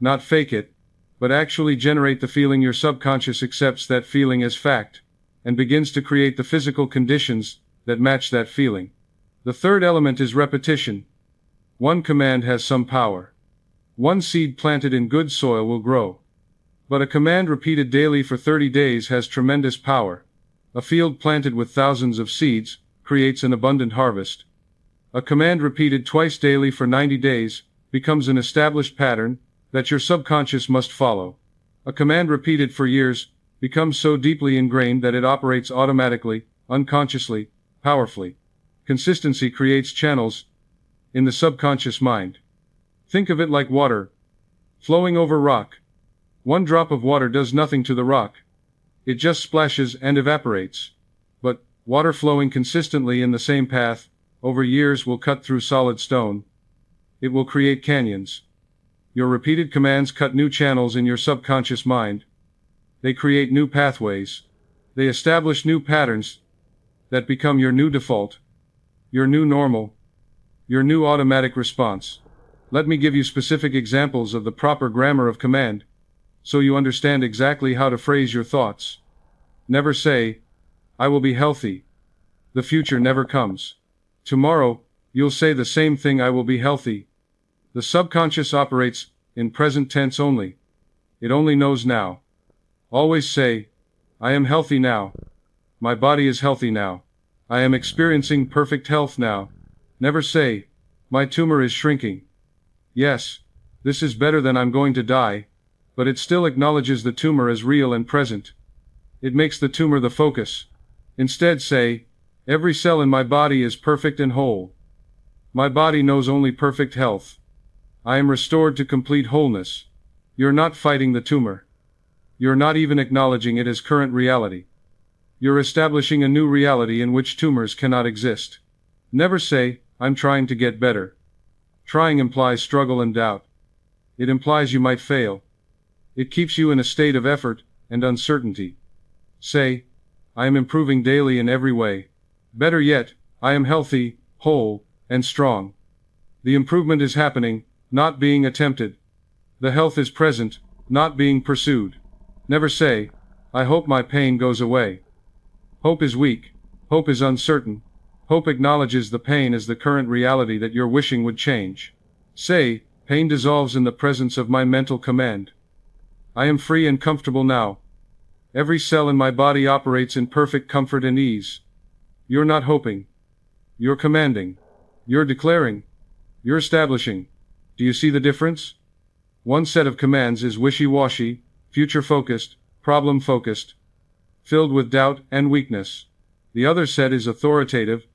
Not fake it, but actually generate the feeling. Your subconscious accepts that feeling as fact, and begins to create the physical conditions that match that feeling. The third element is repetition. One command has some power. One seed planted in good soil will grow. But a command repeated daily for 30 days has tremendous power. A field planted with thousands of seeds creates an abundant harvest. A command repeated twice daily for 90 days becomes an established pattern that your subconscious must follow. A command repeated for years becomes so deeply ingrained that it operates automatically, unconsciously, powerfully. Consistency creates channels in the subconscious mind. Think of it like water flowing over rock. One drop of water does nothing to the rock. It just splashes and evaporates. But water flowing consistently in the same path over years will cut through solid stone. It will create canyons. Your repeated commands cut new channels in your subconscious mind. They create new pathways. They establish new patterns that become your new default, your new normal, your new automatic response. Let me give you specific examples of the proper grammar of command, so you understand exactly how to phrase your thoughts. Never say, I will be healthy. The future never comes. Tomorrow, you'll say the same thing, I will be healthy. The subconscious operates in present tense only. It only knows now. Always say, I am healthy now. My body is healthy now. I am experiencing perfect health now. Never say, my tumor is shrinking. Yes, this is better than I'm going to die, but it still acknowledges the tumor as real and present. It makes the tumor the focus. Instead say, every cell in my body is perfect and whole. My body knows only perfect health. I am restored to complete wholeness. You're not fighting the tumor. You're not even acknowledging it as current reality. You're establishing a new reality in which tumors cannot exist. Never say, I'm trying to get better. Trying implies struggle and doubt. It implies you might fail. It keeps you in a state of effort and uncertainty. Say, I am improving daily in every way. Better yet, I am healthy, whole, and strong. The improvement is happening, not being attempted. The health is present, not being pursued. Never say, I hope my pain goes away. Hope is weak. Hope is uncertain. Hope acknowledges the pain as the current reality that you're wishing would change. Say, pain dissolves in the presence of my mental command. I am free and comfortable now. Every cell in my body operates in perfect comfort and ease. You're not hoping. You're commanding. You're declaring. You're establishing. Do you see the difference? One set of commands is wishy-washy, future-focused, problem-focused, filled with doubt and weakness. The other set is authoritative,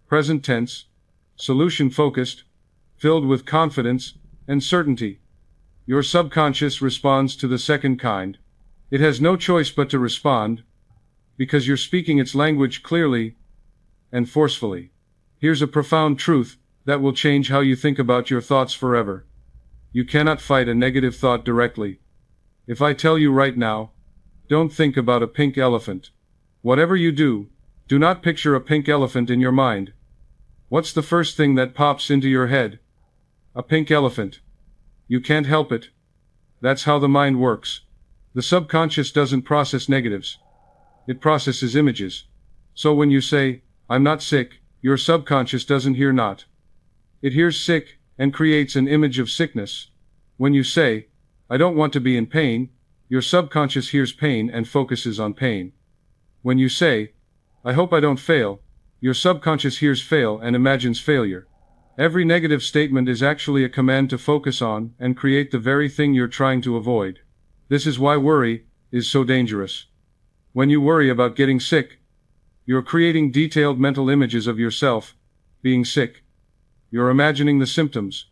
present tense, solution-focused, filled with confidence and certainty. Your subconscious responds to the second kind. It has no choice but to respond, because you're speaking its language clearly and forcefully. Here's a profound truth that will change how you think about your thoughts forever. You cannot fight a negative thought directly. If I tell you right now, don't think about a pink elephant. Whatever you do not picture a pink elephant in your mind. What's the first thing that pops into your head? A pink elephant. You can't help it. That's how the mind works. The subconscious doesn't process negatives. It processes images. So when you say, I'm not sick, your subconscious doesn't hear not. It hears sick and creates an image of sickness. When you say, I don't want to be in pain, your subconscious hears pain and focuses on pain. When you say, I hope I don't fail, your subconscious hears fail and imagines failure. Every negative statement is actually a command to focus on and create the very thing you're trying to avoid. This is why worry is so dangerous. When you worry about getting sick, you're creating detailed mental images of yourself being sick. You're imagining the symptoms.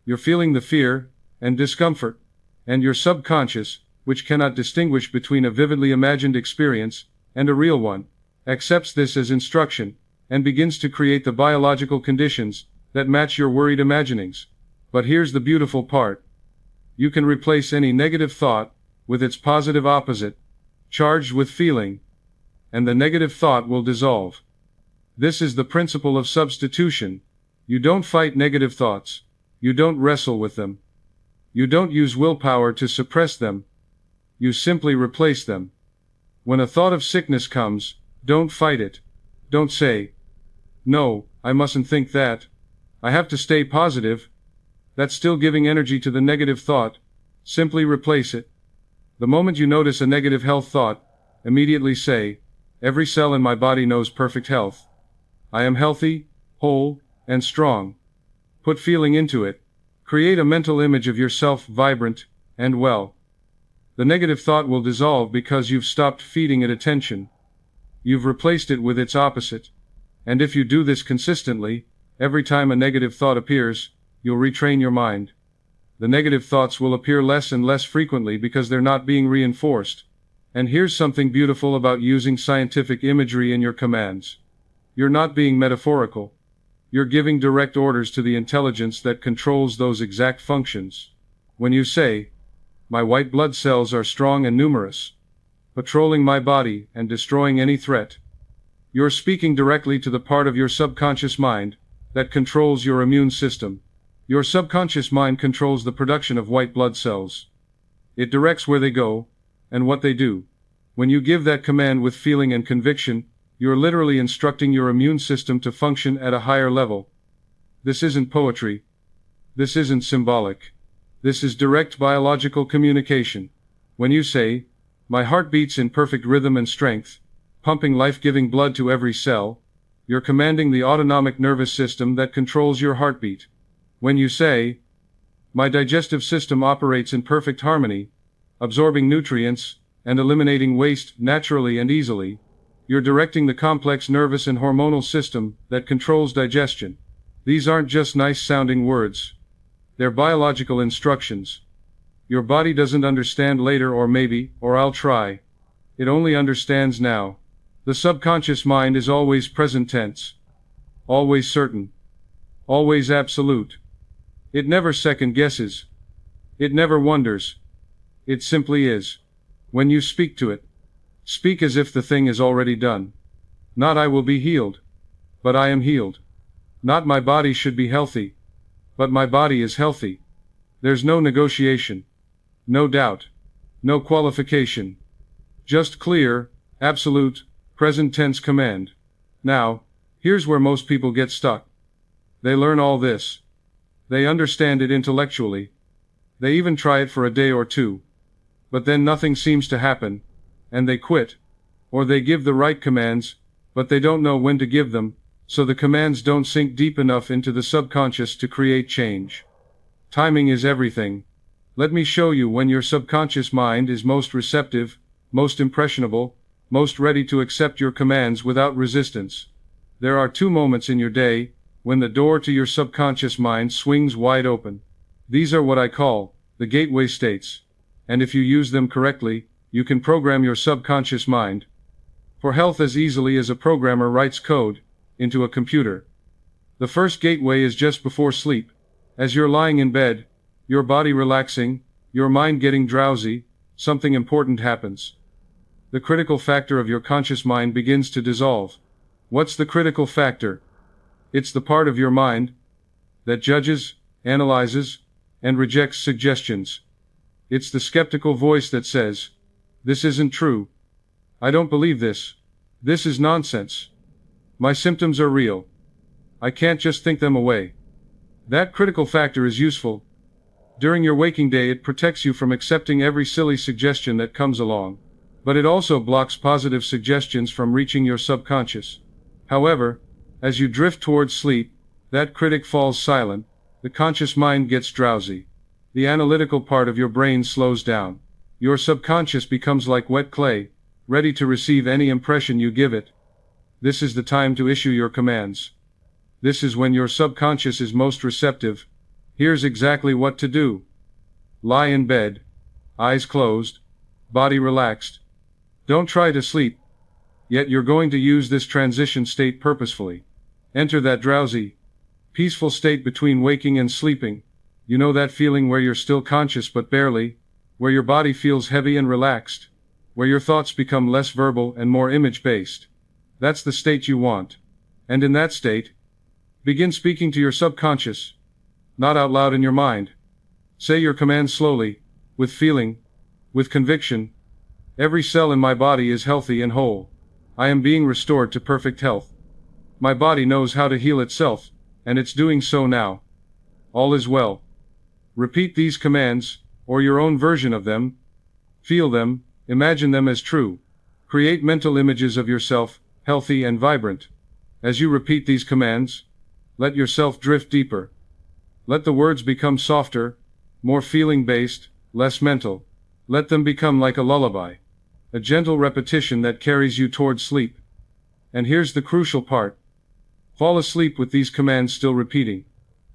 You're feeling the fear and discomfort. And your subconscious, which cannot distinguish between a vividly imagined experience and a real one, accepts this as instruction and begins to create the biological conditions that match your worried imaginings. But here's the beautiful part. You can replace any negative thought with its positive opposite, charged with feeling, and the negative thought will dissolve. This is the principle of substitution. You don't fight negative thoughts. You don't wrestle with them. You don't use willpower to suppress them. You simply replace them. When a thought of sickness comes, don't fight it. Don't say, "No, I mustn't think that. I have to stay positive." That's still giving energy to the negative thought. Simply replace it. The moment you notice a negative health thought, immediately say, "Every cell in my body knows perfect health. I am healthy, whole, and strong." Put feeling into it. Create a mental image of yourself vibrant and well. The negative thought will dissolve because you've stopped feeding it attention. You've replaced it with its opposite. And if you do this consistently, every time a negative thought appears, you'll retrain your mind. The negative thoughts will appear less and less frequently because they're not being reinforced. And here's something beautiful about using scientific imagery in your commands. You're not being metaphorical. You're giving direct orders to the intelligence that controls those exact functions. When you say, "My white blood cells are strong and numerous, patrolling my body and destroying any threat," you're speaking directly to the part of your subconscious mind that controls your immune system. Your subconscious mind controls the production of white blood cells. It directs where they go and what they do. When you give that command with feeling and conviction, you're literally instructing your immune system to function at a higher level. This isn't poetry. This isn't symbolic. This is direct biological communication. When you say, "My heart beats in perfect rhythm and strength, pumping life-giving blood to every cell," you're commanding the autonomic nervous system that controls your heartbeat. When you say, "My digestive system operates in perfect harmony, absorbing nutrients and eliminating waste naturally and easily," you're directing the complex nervous and hormonal system that controls digestion. These aren't just nice-sounding words. They're biological instructions. Your body doesn't understand later or maybe, or I'll try. It only understands now. The subconscious mind is always present tense. Always certain. Always absolute. It never second guesses. It never wonders. It simply is. When you speak to it, speak as if the thing is already done. Not "I will be healed," but "I am healed." Not "my body should be healthy," but "my body is healthy." There's no negotiation. No doubt. No qualification. Just clear, absolute, present tense command. Now, here's where most people get stuck. They learn all this. They understand it intellectually. They even try it for a day or two. But then nothing seems to happen, and they quit. Or they give the right commands, but they don't know when to give them, so the commands don't sink deep enough into the subconscious to create change. Timing is everything. Let me show you when your subconscious mind is most receptive, most impressionable, most ready to accept your commands without resistance. There are 2 moments in your day when the door to your subconscious mind swings wide open. These are what I call the gateway states. And if you use them correctly, you can program your subconscious mind for health as easily as a programmer writes code into a computer. The first gateway is just before sleep. As you're lying in bed, your body relaxing, your mind getting drowsy, something important happens. The critical factor of your conscious mind begins to dissolve. What's the critical factor? It's the part of your mind that judges, analyzes, and rejects suggestions. It's the skeptical voice that says, "This isn't true. I don't believe this. This is nonsense. My symptoms are real. I can't just think them away." That critical factor is useful. During your waking day, it protects you from accepting every silly suggestion that comes along. But it also blocks positive suggestions from reaching your subconscious. However, as you drift towards sleep, that critic falls silent, the conscious mind gets drowsy. The analytical part of your brain slows down. Your subconscious becomes like wet clay, ready to receive any impression you give it. This is the time to issue your commands. This is when your subconscious is most receptive. Here's exactly what to do. Lie in bed, eyes closed, body relaxed. Don't try to sleep. Yet you're going to use this transition state purposefully. Enter that drowsy, peaceful state between waking and sleeping. You know that feeling where you're still conscious but barely, where your body feels heavy and relaxed, where your thoughts become less verbal and more image-based. That's the state you want. And in that state, begin speaking to your subconscious, not out loud in your mind. Say your commands slowly, with feeling, with conviction. Every cell in my body is healthy and whole. I am being restored to perfect health. My body knows how to heal itself, and it's doing so now. All is well. Repeat these commands, or your own version of them. Feel them, imagine them as true. Create mental images of yourself, healthy and vibrant. As you repeat these commands, let yourself drift deeper. Let the words become softer, more feeling-based, less mental. Let them become like a lullaby, a gentle repetition that carries you towards sleep. And here's the crucial part. Fall asleep with these commands still repeating.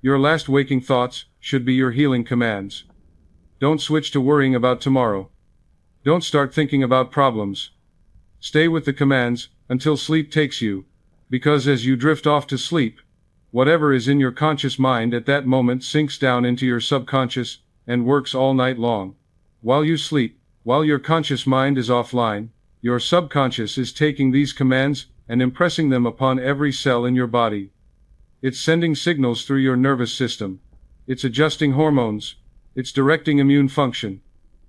Your last waking thoughts should be your healing commands. Don't switch to worrying about tomorrow. Don't start thinking about problems. Stay with the commands until sleep takes you, because as you drift off to sleep, whatever is in your conscious mind at that moment sinks down into your subconscious and works all night long. While you sleep, while your conscious mind is offline, your subconscious is taking these commands and impressing them upon every cell in your body. It's sending signals through your nervous system. It's adjusting hormones. It's directing immune function.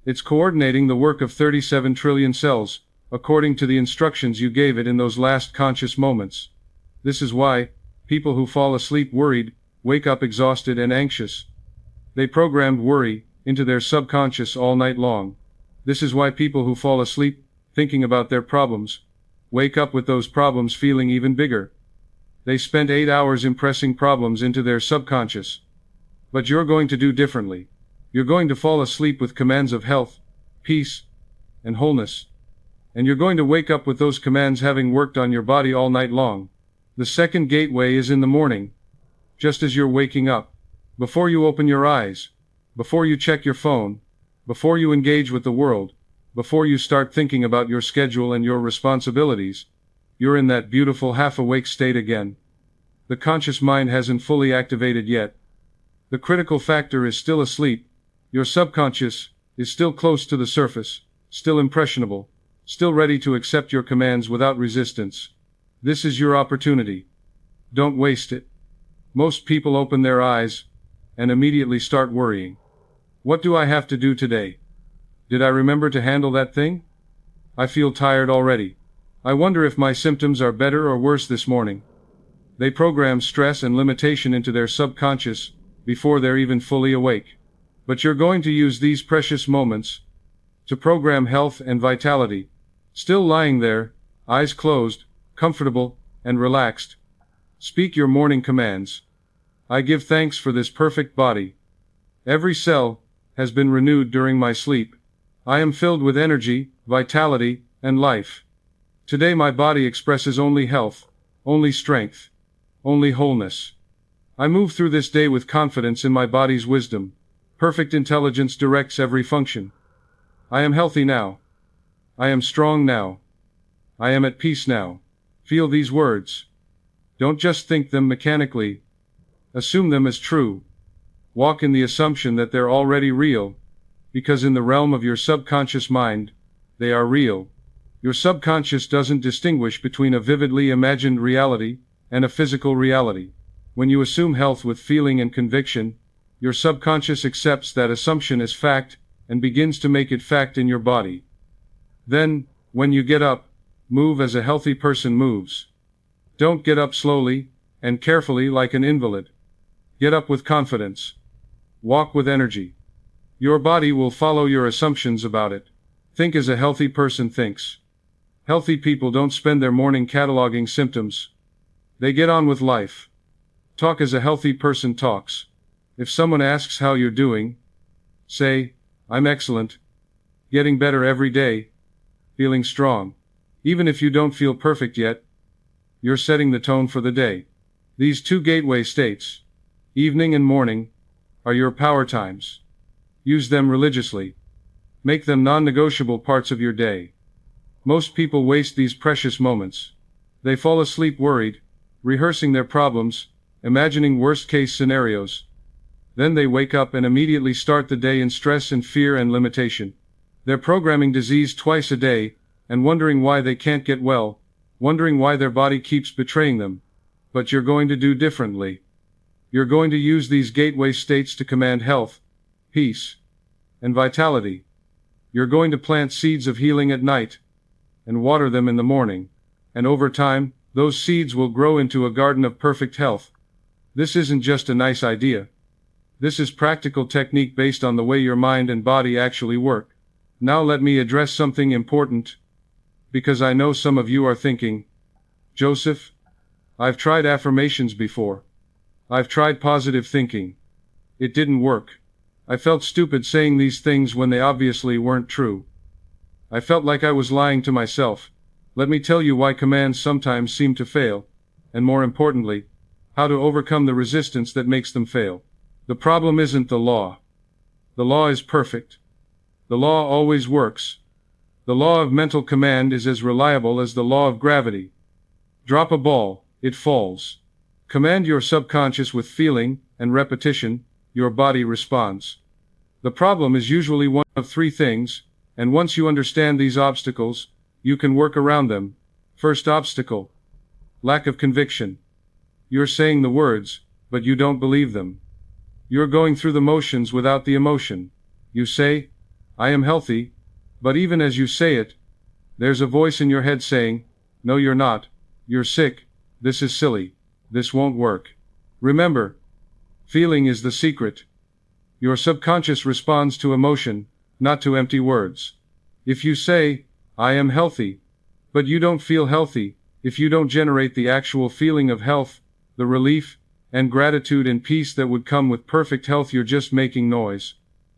It's coordinating the work of 37 trillion cells, according to the instructions you gave it in those last conscious moments. This is why people who fall asleep worried wake up exhausted and anxious. They programmed worry into their subconscious all night long. This is why people who fall asleep thinking about their problems wake up with those problems feeling even bigger. They spent 8 hours impressing problems into their subconscious. But you're going to do differently. You're going to fall asleep with commands of health, peace, and wholeness. And you're going to wake up with those commands having worked on your body all night long. The second gateway is in the morning, just as you're waking up. Before you open your eyes, before you check your phone, before you engage with the world, before you start thinking about your schedule and your responsibilities, you're in that beautiful half-awake state again. The conscious mind hasn't fully activated yet. The critical factor is still asleep. Your subconscious is still close to the surface, still impressionable, still ready to accept your commands without resistance. This is your opportunity. Don't waste it. Most people open their eyes and immediately start worrying. What do I have to do today? Did I remember to handle that thing? I feel tired already. I wonder if my symptoms are better or worse this morning. They program stress and limitation into their subconscious before they're even fully awake. But you're going to use these precious moments to program health and vitality. Still lying there, eyes closed, comfortable, and relaxed. Speak your morning commands. I give thanks for this perfect body. Every cell has been renewed during my sleep. I am filled with energy, vitality, and life. Today my body expresses only health, only strength, only wholeness. I move through this day with confidence in my body's wisdom. Perfect intelligence directs every function. I am healthy now. I am strong now. I am at peace now. Feel these words. Don't just think them mechanically. Assume them as true. Walk in the assumption that they're already real, because in the realm of your subconscious mind, they are real. Your subconscious doesn't distinguish between a vividly imagined reality and a physical reality. When you assume health with feeling and conviction, your subconscious accepts that assumption as fact and begins to make it fact in your body. Then, when you get up, move as a healthy person moves. Don't get up slowly and carefully like an invalid. Get up with confidence. Walk with energy. Your body will follow your assumptions about it. Think as a healthy person thinks. Healthy people don't spend their morning cataloging symptoms. They get on with life. Talk as a healthy person talks. If someone asks how you're doing, say, I'm excellent. Getting better every day. Feeling strong. Even if you don't feel perfect yet, you're setting the tone for the day. These two gateway states, evening and morning, are your power times. Use them religiously. Make them non-negotiable parts of your day. Most people waste these precious moments. They fall asleep worried, rehearsing their problems, imagining worst-case scenarios. Then they wake up and immediately start the day in stress and fear and limitation. They're programming disease twice a day, and wondering why they can't get well, wondering why their body keeps betraying them. But you're going to do differently. You're going to use these gateway states to command health, peace, and vitality. You're going to plant seeds of healing at night, and water them in the morning. And over time, those seeds will grow into a garden of perfect health. This isn't just a nice idea. This is practical technique based on the way your mind and body actually work. Now let me address something important, because I know some of you are thinking, Joseph, I've tried affirmations before. I've tried positive thinking. It didn't work. I felt stupid saying these things when they obviously weren't true. I felt like I was lying to myself. Let me tell you why commands sometimes seem to fail, and more importantly, how to overcome the resistance that makes them fail. The problem isn't the law. The law is perfect. The law always works. The law of mental command is as reliable as the law of gravity. Drop a ball, it falls. Command your subconscious with feeling and repetition, your body responds. The problem is usually one of three things, and once you understand these obstacles, you can work around them. First obstacle: lack of conviction. You're saying the words, but you don't believe them. You're going through the motions without the emotion. You say, I am healthy, but even as you say it, there's a voice in your head saying, no you're not, you're sick, this is silly, this won't work. Remember, feeling is the secret. Your subconscious responds to emotion, not to empty words. If you say, I am healthy, but you don't feel healthy, if you don't generate the actual feeling of health, the relief, and gratitude and peace that would come with perfect health, you're just making noise.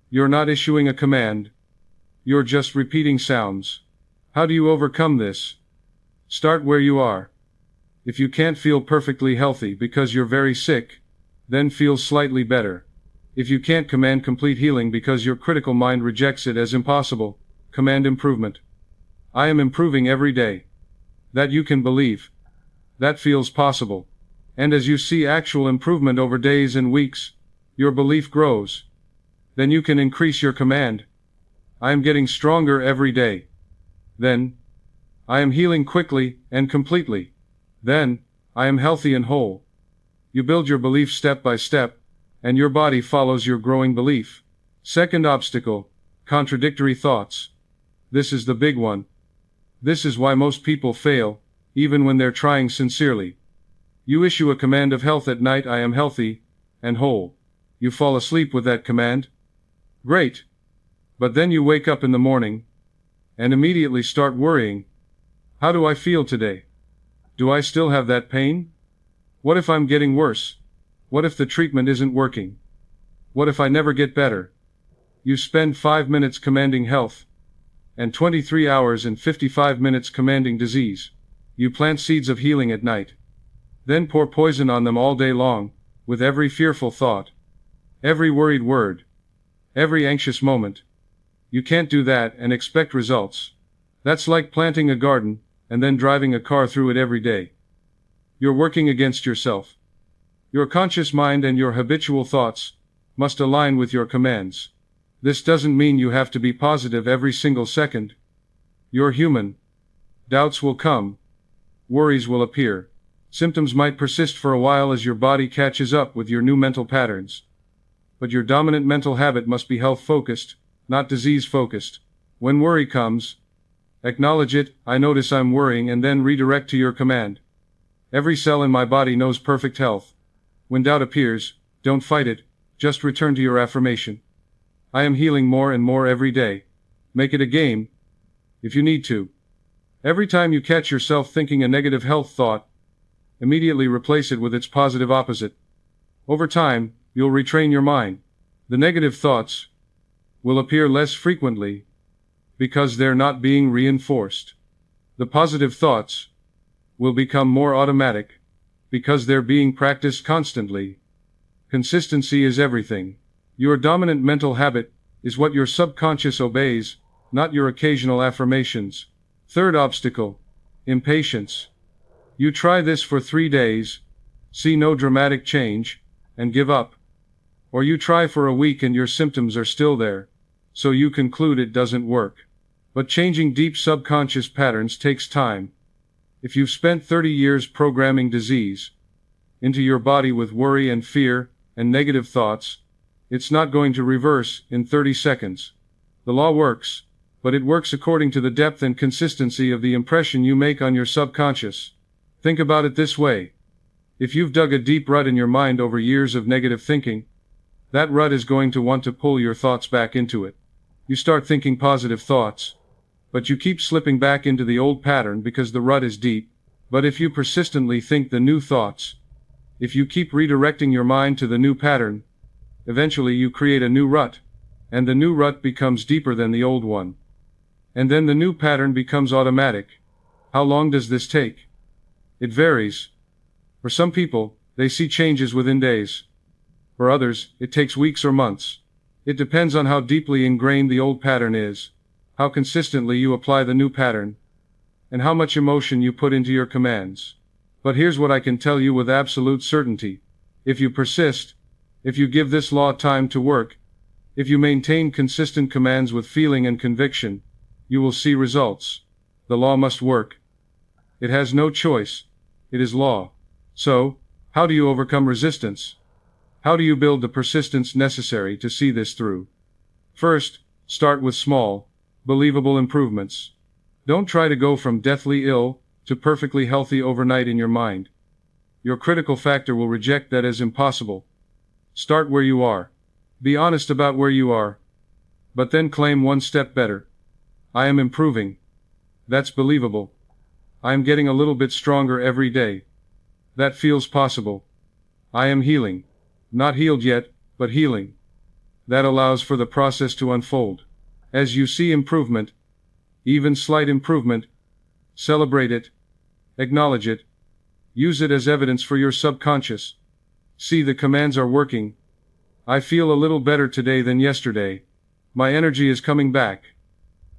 You're not issuing a command. You're just repeating sounds. How do you overcome this? Start where you are. If you can't feel perfectly healthy because you're very sick, then feel slightly better. If you can't command complete healing because your critical mind rejects it as impossible, command improvement. I am improving every day. That you can believe. That feels possible. And as you see actual improvement over days and weeks, your belief grows. Then you can increase your command. I am getting stronger every day. Then, I am healing quickly and completely. Then, I am healthy and whole. You build your belief step by step, and your body follows your growing belief. Second obstacle: contradictory thoughts. This is the big one. This is why most people fail, even when they're trying sincerely. You issue a command of health at night, I am healthy and whole. You fall asleep with that command. Great. But then you wake up in the morning and immediately start worrying. How do I feel today? Do I still have that pain? What if I'm getting worse? What if the treatment isn't working? What if I never get better? You spend 5 minutes commanding health, and 23 hours and 55 minutes commanding disease. You plant seeds of healing at night. Then pour poison on them all day long, with every fearful thought, every worried word, every anxious moment. You can't do that and expect results. That's like planting a garden, and then driving a car through it every day. You're working against yourself. Your conscious mind and your habitual thoughts must align with your commands. This doesn't mean you have to be positive every single second. You're human. Doubts will come. Worries will appear. Symptoms might persist for a while as your body catches up with your new mental patterns. But your dominant mental habit must be health-focused, not disease-focused. When worry comes, acknowledge it, I notice I'm worrying, and then redirect to your command. Every cell in my body knows perfect health. When doubt appears, don't fight it, just return to your affirmation. I am healing more and more every day. Make it a game, if you need to. Every time you catch yourself thinking a negative health thought, immediately replace it with its positive opposite. Over time, you'll retrain your mind. The negative thoughts will appear less frequently because they're not being reinforced. The positive thoughts will become more automatic Because they're being practiced constantly. Consistency is everything. Your dominant mental habit is what your subconscious obeys, not your occasional affirmations. Third obstacle. Impatience. You try this for 3 days, see no dramatic change, and give up. Or you try for a week and your symptoms are still there, so you conclude it doesn't work. But changing deep subconscious patterns takes time. If you've spent 30 years programming disease into your body with worry and fear and negative thoughts, it's not going to reverse in 30 seconds. The law works, but it works according to the depth and consistency of the impression you make on your subconscious. Think about it this way. If you've dug a deep rut in your mind over years of negative thinking, that rut is going to want to pull your thoughts back into it. You start thinking positive thoughts, but you keep slipping back into the old pattern because the rut is deep. But if you persistently think the new thoughts, if you keep redirecting your mind to the new pattern, eventually you create a new rut, and the new rut becomes deeper than the old one. And then the new pattern becomes automatic. How long does this take? It varies. For some people, they see changes within days. For others, it takes weeks or months. It depends on how deeply ingrained the old pattern is, how consistently you apply the new pattern, and how much emotion you put into your commands. But here's what I can tell you with absolute certainty. If you persist, if you give this law time to work, if you maintain consistent commands with feeling and conviction, you will see results. The law must work. It has no choice. It is law. So, how do you overcome resistance? How do you build the persistence necessary to see this through? First, start with small, believable improvements. Don't try to go from deathly ill to perfectly healthy overnight in your mind. Your critical factor will reject that as impossible. Start where you are. Be honest about where you are. But then claim one step better. I am improving. That's believable. I am getting a little bit stronger every day. That feels possible. I am healing. Not healed yet, but healing. That allows for the process to unfold. As you see improvement, even slight improvement, celebrate it, acknowledge it, use it as evidence for your subconscious. See, the commands are working. I feel a little better today than yesterday. My energy is coming back.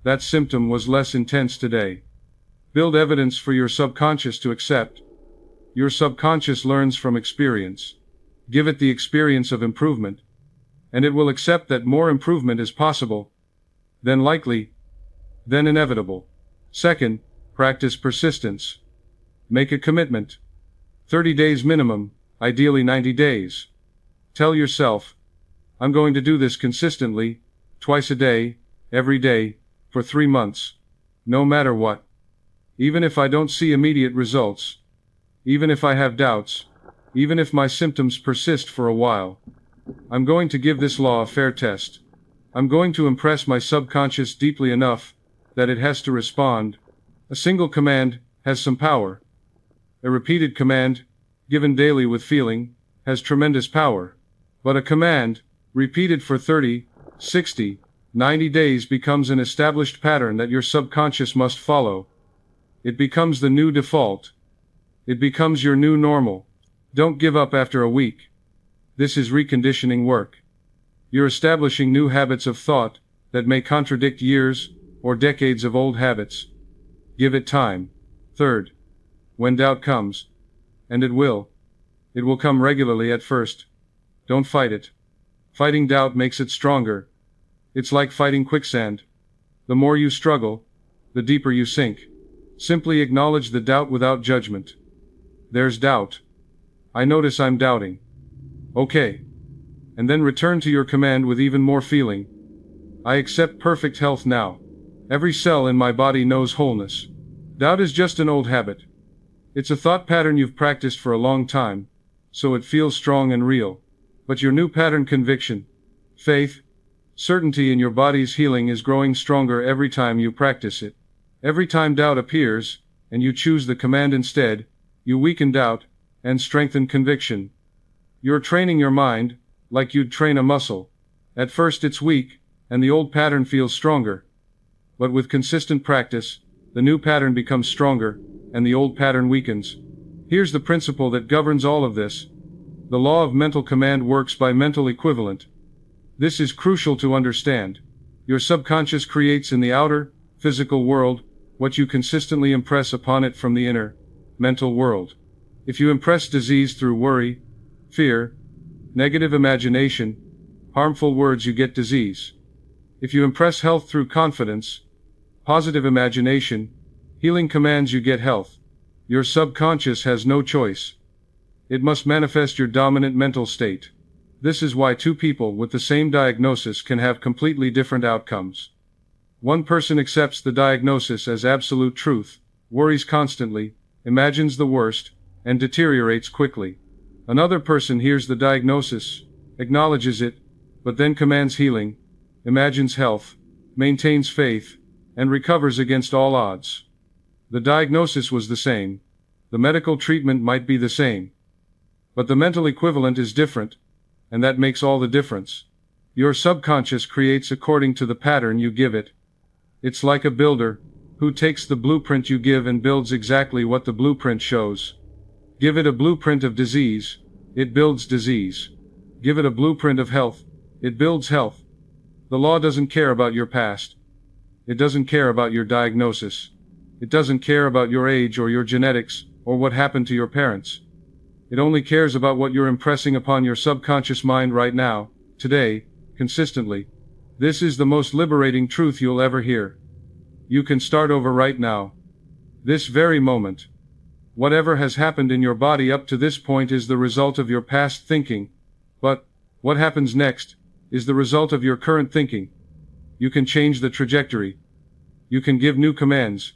That symptom was less intense today. Build evidence for your subconscious to accept. Your subconscious learns from experience. Give it the experience of improvement, and it will accept that more improvement is possible, then likely, then inevitable. Second, practice persistence. Make a commitment. 30 days minimum, ideally 90 days. Tell yourself, I'm going to do this consistently, twice a day, every day, for 3 months. No matter what. Even if I don't see immediate results. Even if I have doubts. Even if my symptoms persist for a while. I'm going to give this law a fair test. I'm going to impress my subconscious deeply enough that it has to respond. A single command has some power. A repeated command, given daily with feeling, has tremendous power. But a command, repeated for 30, 60, 90 days becomes an established pattern that your subconscious must follow. It becomes the new default. It becomes your new normal. Don't give up after a week. This is reconditioning work. You're establishing new habits of thought that may contradict years or decades of old habits. Give it time. Third, when doubt comes, and it will come regularly at first. Don't fight it. Fighting doubt makes it stronger. It's like fighting quicksand. The more you struggle, the deeper you sink. Simply acknowledge the doubt without judgment. There's doubt. I notice I'm doubting. Okay. And then return to your command with even more feeling. I accept perfect health now. Every cell in my body knows wholeness. Doubt is just an old habit. It's a thought pattern you've practiced for a long time, so it feels strong and real. But your new pattern, conviction, faith, certainty in your body's healing is growing stronger every time you practice it. Every time doubt appears, and you choose the command instead, you weaken doubt and strengthen conviction. You're training your mind like you'd train a muscle. At first it's weak, and the old pattern feels stronger. But with consistent practice, the new pattern becomes stronger, and the old pattern weakens. Here's the principle that governs all of this. The law of mental command works by mental equivalent. This is crucial to understand. Your subconscious creates in the outer, physical world, what you consistently impress upon it from the inner, mental world. If you impress disease through worry, fear, negative imagination, harmful words, you get disease. If you impress health through confidence, positive imagination, healing commands, you get health. Your subconscious has no choice. It must manifest your dominant mental state. This is why two people with the same diagnosis can have completely different outcomes. One person accepts the diagnosis as absolute truth, worries constantly, imagines the worst, and deteriorates quickly. Another person hears the diagnosis, acknowledges it, but then commands healing, imagines health, maintains faith, and recovers against all odds. The diagnosis was the same. The medical treatment might be the same. But the mental equivalent is different, and that makes all the difference. Your subconscious creates according to the pattern you give it. It's like a builder, who takes the blueprint you give and builds exactly what the blueprint shows. Give it a blueprint of disease, it builds disease. Give it a blueprint of health, it builds health. The law doesn't care about your past. It doesn't care about your diagnosis. It doesn't care about your age or your genetics, or what happened to your parents. It only cares about what you're impressing upon your subconscious mind right now, today, consistently. This is the most liberating truth you'll ever hear. You can start over right now. This very moment. Whatever has happened in your body up to this point is the result of your past thinking. But, what happens next, is the result of your current thinking. You can change the trajectory. You can give new commands.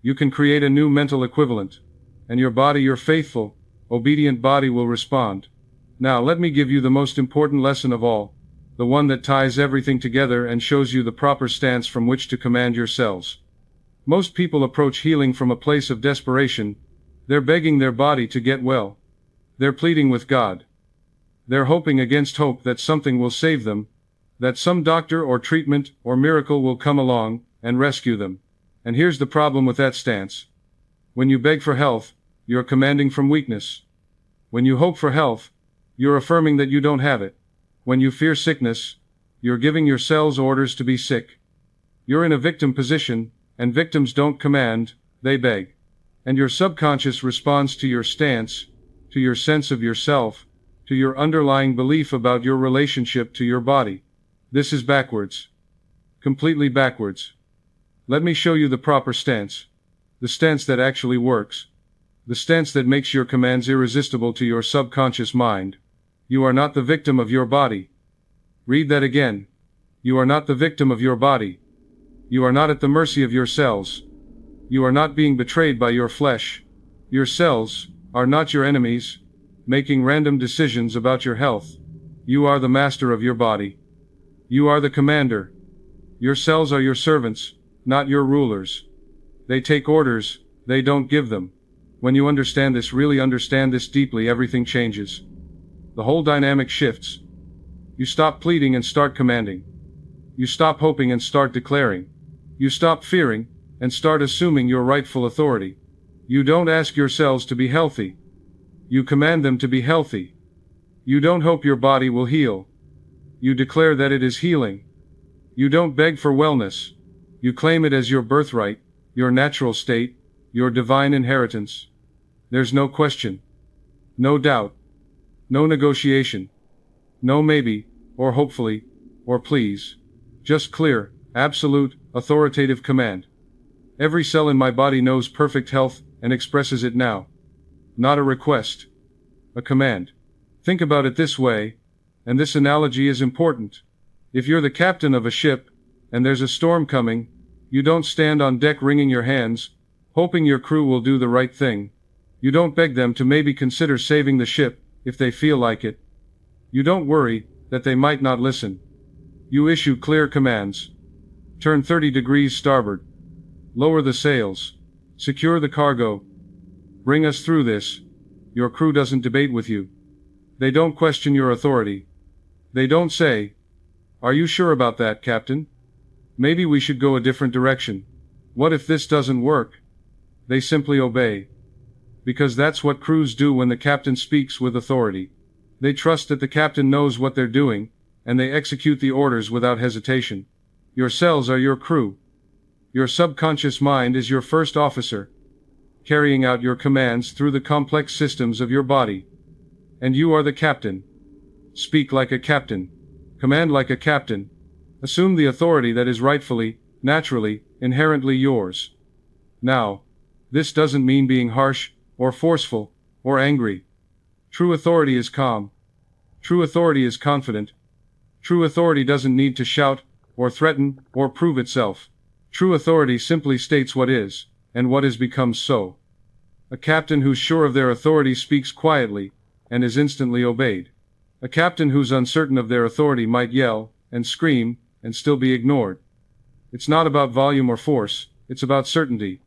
You can create a new mental equivalent. And your body, your faithful, obedient body, will respond. Now let me give you the most important lesson of all, the one that ties everything together and shows you the proper stance from which to command your cells. Most people approach healing from a place of desperation. They're begging their body to get well. They're pleading with God. They're hoping against hope that something will save them, that some doctor or treatment or miracle will come along and rescue them. And here's the problem with that stance. When you beg for health, you're commanding from weakness. When you hope for health, you're affirming that you don't have it. When you fear sickness, you're giving your cells orders to be sick. You're in a victim position, and victims don't command, they beg. And your subconscious responds to your stance, to your sense of yourself, to your underlying belief about your relationship to your body. This is backwards. Completely backwards. Let me show you the proper stance. The stance that actually works. The stance that makes your commands irresistible to your subconscious mind. You are not the victim of your body. Read that again. You are not the victim of your body. You are not at the mercy of your cells. You are not being betrayed by your flesh. Your cells are not your enemies, making random decisions about your health. You are the master of your body. You are the commander. Your cells are your servants, not your rulers. They take orders, they don't give them. When you understand this, really understand this deeply, everything changes. The whole dynamic shifts. You stop pleading and start commanding. You stop hoping and start declaring. You stop fearing and start assuming your rightful authority. You don't ask your cells to be healthy. You command them to be healthy. You don't hope your body will heal. You declare that it is healing. You don't beg for wellness. You claim it as your birthright, your natural state, your divine inheritance. There's no question. No doubt. No negotiation. No maybe, or hopefully, or please. Just clear, absolute, authoritative command. Every cell in my body knows perfect health and expresses it now. Not a request. A command. Think about it this way, and this analogy is important. If you're the captain of a ship, and there's a storm coming, you don't stand on deck wringing your hands, hoping your crew will do the right thing. You don't beg them to maybe consider saving the ship, if they feel like it. You don't worry that they might not listen. You issue clear commands. Turn 30 degrees starboard. Lower the sails. Secure the cargo. Bring us through this. Your crew doesn't debate with you. They don't question your authority. They don't say, "Are you sure about that, Captain? Maybe we should go a different direction. What if this doesn't work?" They simply obey. Because that's what crews do when the captain speaks with authority. They trust that the captain knows what they're doing, and they execute the orders without hesitation. Your cells are your crew. Your subconscious mind is your first officer, carrying out your commands through the complex systems of your body. And you are the captain. Speak like a captain. Command like a captain. Assume the authority that is rightfully, naturally, inherently yours. Now, this doesn't mean being harsh, or forceful, or angry. True authority is calm. True authority is confident. True authority doesn't need to shout, or threaten, or prove itself. True authority simply states what is, and what is becomes so. A captain who's sure of their authority speaks quietly, and is instantly obeyed. A captain who's uncertain of their authority might yell, and scream, and still be ignored. It's not about volume or force, it's about certainty.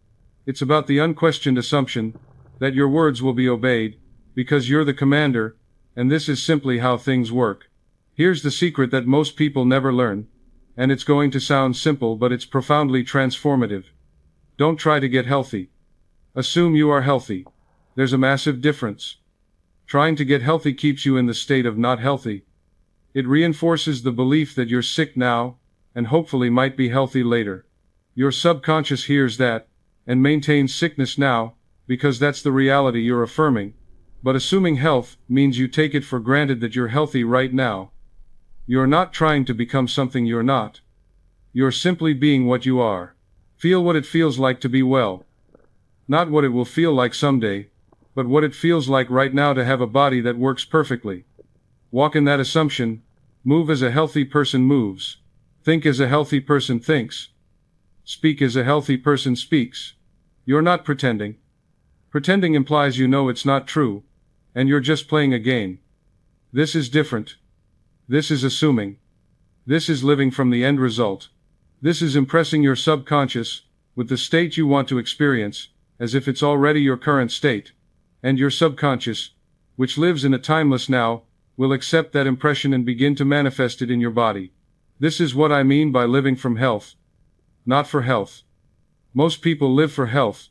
It's about the unquestioned assumption that your words will be obeyed, because you're the commander, and this is simply how things work. Here's the secret that most people never learn, and it's going to sound simple but it's profoundly transformative. Don't try to get healthy. Assume you are healthy. There's a massive difference. Trying to get healthy keeps you in the state of not healthy. It reinforces the belief that you're sick now, and hopefully might be healthy later. Your subconscious hears that, and maintains sickness now, because that's the reality you're affirming. But assuming health means you take it for granted that you're healthy right now. You're not trying to become something you're not. You're simply being what you are. Feel what it feels like to be well. Not what it will feel like someday, but what it feels like right now to have a body that works perfectly. Walk in that assumption. Move as a healthy person moves. Think as a healthy person thinks. Speak as a healthy person speaks. You're not pretending. Pretending implies you know it's not true, and you're just playing a game. This is different. This is assuming. This is living from the end result. This is impressing your subconscious with the state you want to experience, as if it's already your current state. And your subconscious, which lives in a timeless now, will accept that impression and begin to manifest it in your body. This is what I mean by living from health. Not for health. Most people live for health.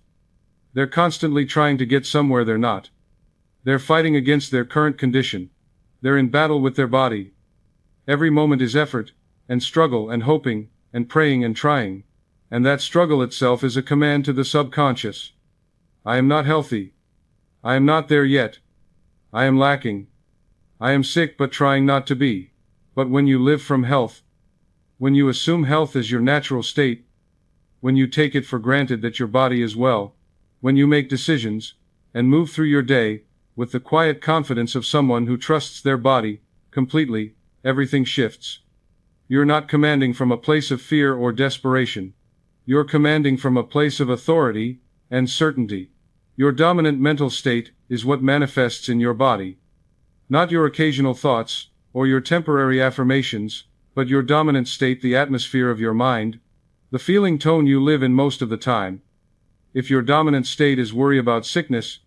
They're constantly trying to get somewhere they're not. They're fighting against their current condition. They're in battle with their body. Every moment is effort, and struggle, and hoping, and praying, and trying. And that struggle itself is a command to the subconscious. I am not healthy. I am not there yet. I am lacking. I am sick but trying not to be. But when you live from health, when you assume health as your natural state, when you take it for granted that your body is well, when you make decisions, and move through your day, with the quiet confidence of someone who trusts their body, completely, everything shifts. You're not commanding from a place of fear or desperation. You're commanding from a place of authority and certainty. Your dominant mental state is what manifests in your body. Not your occasional thoughts, or your temporary affirmations, but your dominant state, the atmosphere of your mind, the feeling tone you live in most of the time. If your dominant state is worry about sickness,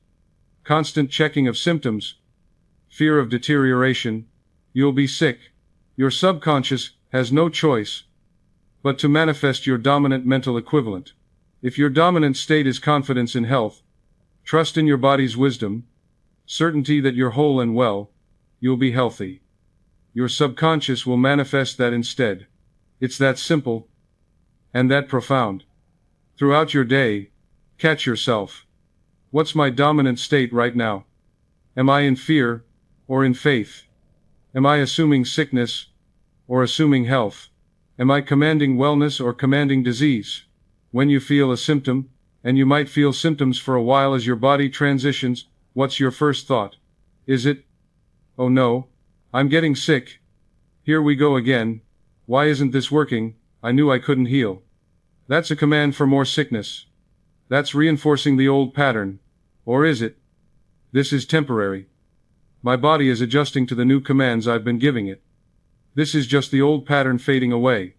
constant checking of symptoms, fear of deterioration, you'll be sick. Your subconscious has no choice but to manifest your dominant mental equivalent. If your dominant state is confidence in health, trust in your body's wisdom, certainty that you're whole and well, you'll be healthy. Your subconscious will manifest that instead. It's that simple, and that profound. Throughout your day, catch yourself. What's my dominant state right now? Am I in fear, or in faith? Am I assuming sickness, or assuming health? Am I commanding wellness or commanding disease? When you feel a symptom, and you might feel symptoms for a while as your body transitions, what's your first thought? Is it, oh no, I'm getting sick. Here we go again. Why isn't this working? I knew I couldn't heal. That's a command for more sickness. That's reinforcing the old pattern. Or is it? This is temporary. My body is adjusting to the new commands I've been giving it. This is just the old pattern fading away.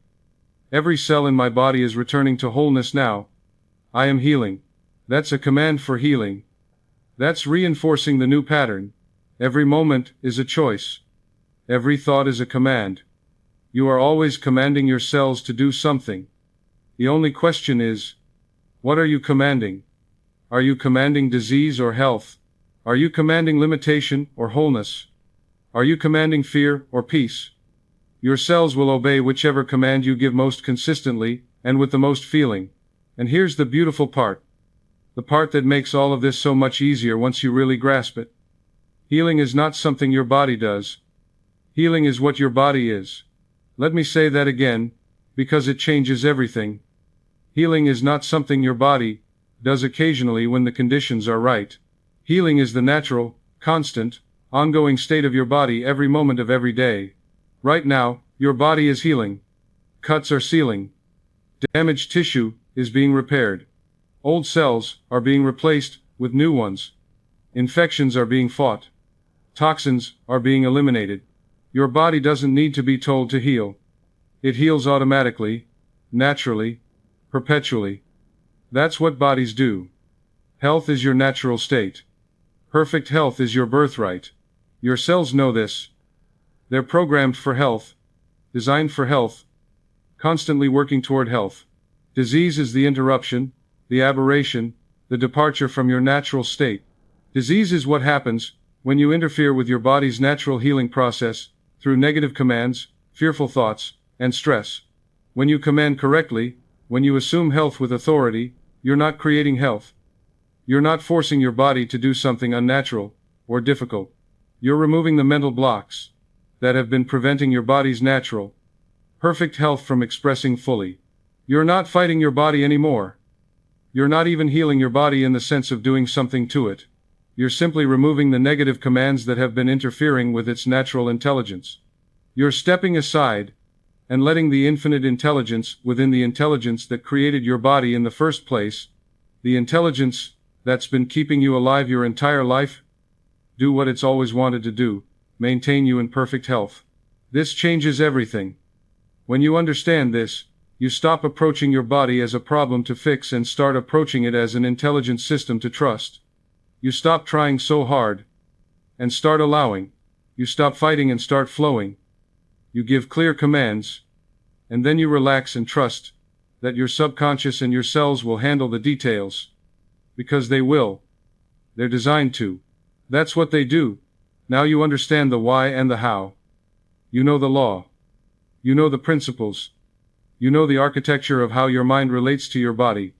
Every cell in my body is returning to wholeness now. I am healing. That's a command for healing. That's reinforcing the new pattern. Every moment is a choice. Every thought is a command. You are always commanding your cells to do something. The only question is, what are you commanding? Are you commanding disease or health? Are you commanding limitation or wholeness? Are you commanding fear or peace? Your cells will obey whichever command you give most consistently, and with the most feeling. And here's the beautiful part. The part that makes all of this so much easier once you really grasp it. Healing is not something your body does. Healing is what your body is. Let me say that again, because it changes everything. Healing is not something your body does occasionally when the conditions are right. Healing is the natural, constant, ongoing state of your body every moment of every day. Right now, your body is healing. Cuts are sealing. Damaged tissue is being repaired. Old cells are being replaced with new ones. Infections are being fought. Toxins are being eliminated. Your body doesn't need to be told to heal. It heals automatically, naturally, perpetually. That's what bodies do. Health is your natural state. Perfect health is your birthright. Your cells know this. They're programmed for health, designed for health, constantly working toward health. Disease is the interruption, the aberration, the departure from your natural state. Disease is what happens when you interfere with your body's natural healing process through negative commands, fearful thoughts, and stress. When you command correctly, when you assume health with authority, you're not creating health. You're not forcing your body to do something unnatural or difficult. You're removing the mental blocks that have been preventing your body's natural, perfect health from expressing fully. You're not fighting your body anymore. You're not even healing your body in the sense of doing something to it. You're simply removing the negative commands that have been interfering with its natural intelligence. You're stepping aside and letting the infinite intelligence within the intelligence that created your body in the first place, the intelligence that's been keeping you alive your entire life, do what it's always wanted to do, maintain you in perfect health. This changes everything. When you understand this, you stop approaching your body as a problem to fix and start approaching it as an intelligent system to trust. You stop trying so hard and start allowing. You stop fighting and start flowing. You give clear commands, and then you relax and trust that your subconscious and your cells will handle the details. Because they will. They're designed to. That's what they do. Now you understand the why and the how. You know the law. You know the principles. You know the architecture of how your mind relates to your body.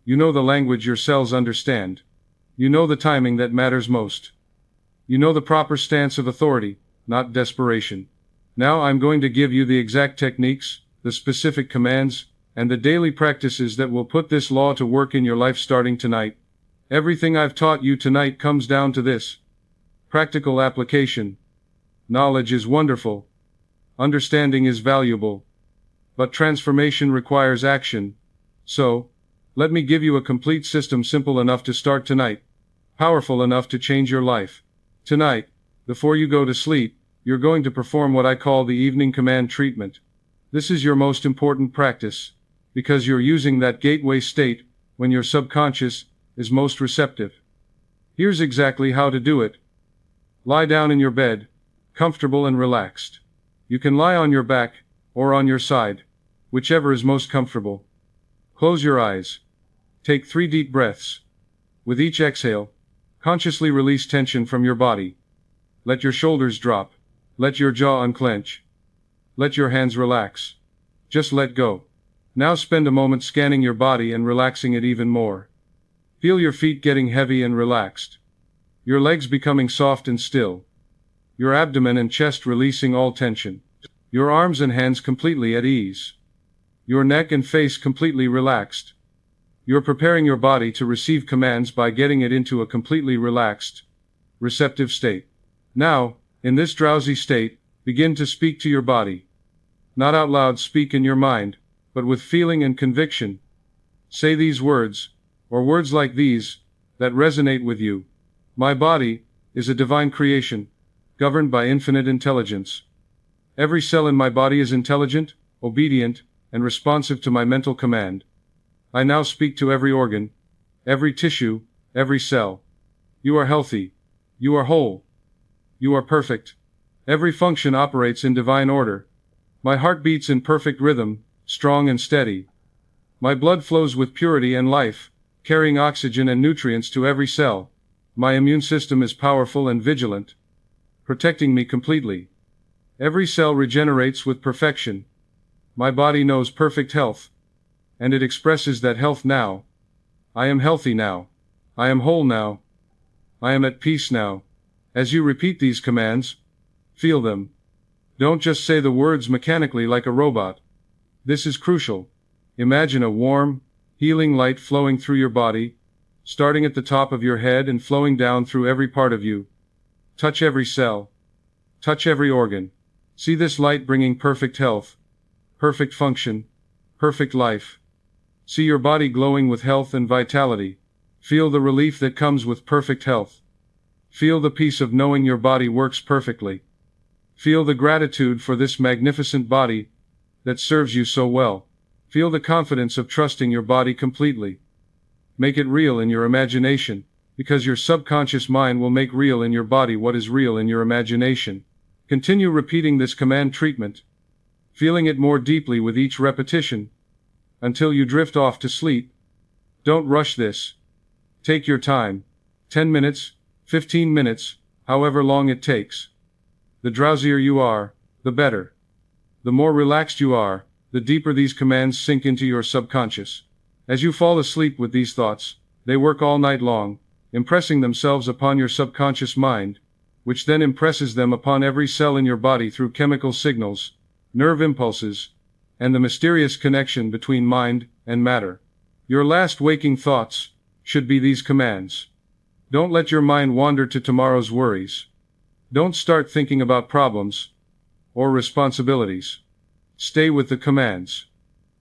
You know the language your cells understand. You know the timing that matters most. You know the proper stance of authority, not desperation. Now I'm going to give you the exact techniques, the specific commands, and the daily practices that will put this law to work in your life starting tonight. Everything I've taught you tonight comes down to this. Practical application. Knowledge is wonderful. Understanding is valuable. But transformation requires action. So, let me give you a complete system simple enough to start tonight. Powerful enough to change your life. Tonight, before you go to sleep, you're going to perform what I call the evening command treatment. This is your most important practice, because you're using that gateway state when your subconscious is most receptive. Here's exactly how to do it. Lie down in your bed, comfortable and relaxed. You can lie on your back, or on your side, whichever is most comfortable. Close your eyes. Take 3 deep breaths. With each exhale, consciously release tension from your body. Let your shoulders drop. Let your jaw unclench. Let your hands relax. Just let go. Now spend a moment scanning your body and relaxing it even more. Feel your feet getting heavy and relaxed. Your legs becoming soft and still. Your abdomen and chest releasing all tension. Your arms and hands completely at ease. Your neck and face completely relaxed. You're preparing your body to receive commands by getting it into a completely relaxed, receptive state. Now, in this drowsy state, begin to speak to your body. Not out loud, speak in your mind, but with feeling and conviction. Say these words, or words like these, that resonate with you. My body is a divine creation, governed by infinite intelligence. Every cell in my body is intelligent, obedient, and responsive to my mental command. I now speak to every organ, every tissue, every cell. You are healthy. You are whole. You are perfect. Every function operates in divine order. My heart beats in perfect rhythm, strong and steady. My blood flows with purity and life, carrying oxygen and nutrients to every cell. My immune system is powerful and vigilant, protecting me completely. Every cell regenerates with perfection. My body knows perfect health, and it expresses that health now. I am healthy now. I am whole now. I am at peace now. As you repeat these commands, feel them. Don't just say the words mechanically like a robot. This is crucial. Imagine a warm, healing light flowing through your body, starting at the top of your head and flowing down through every part of you. Touch every cell. Touch every organ. See this light bringing perfect health, perfect function, perfect life. See your body glowing with health and vitality. Feel the relief that comes with perfect health. Feel the peace of knowing your body works perfectly. Feel the gratitude for this magnificent body that serves you so well. Feel the confidence of trusting your body completely. Make it real in your imagination, because your subconscious mind will make real in your body what is real in your imagination. Continue repeating this command treatment, feeling it more deeply with each repetition, until you drift off to sleep. Don't rush this. Take your time. 10 minutes, 15 minutes, however long it takes. The drowsier you are, the better. The more relaxed you are, the deeper these commands sink into your subconscious. As you fall asleep with these thoughts, they work all night long, impressing themselves upon your subconscious mind, which then impresses them upon every cell in your body through chemical signals, nerve impulses, and the mysterious connection between mind and matter. Your last waking thoughts should be these commands. Don't let your mind wander to tomorrow's worries. Don't start thinking about problems or responsibilities. Stay with the commands.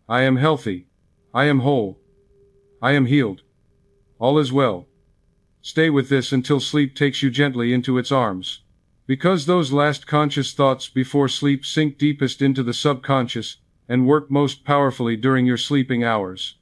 I am healthy. I am whole. I am healed. All is well. Stay with this until sleep takes you gently into its arms. Because those last conscious thoughts before sleep sink deepest into the subconscious and work most powerfully during your sleeping hours.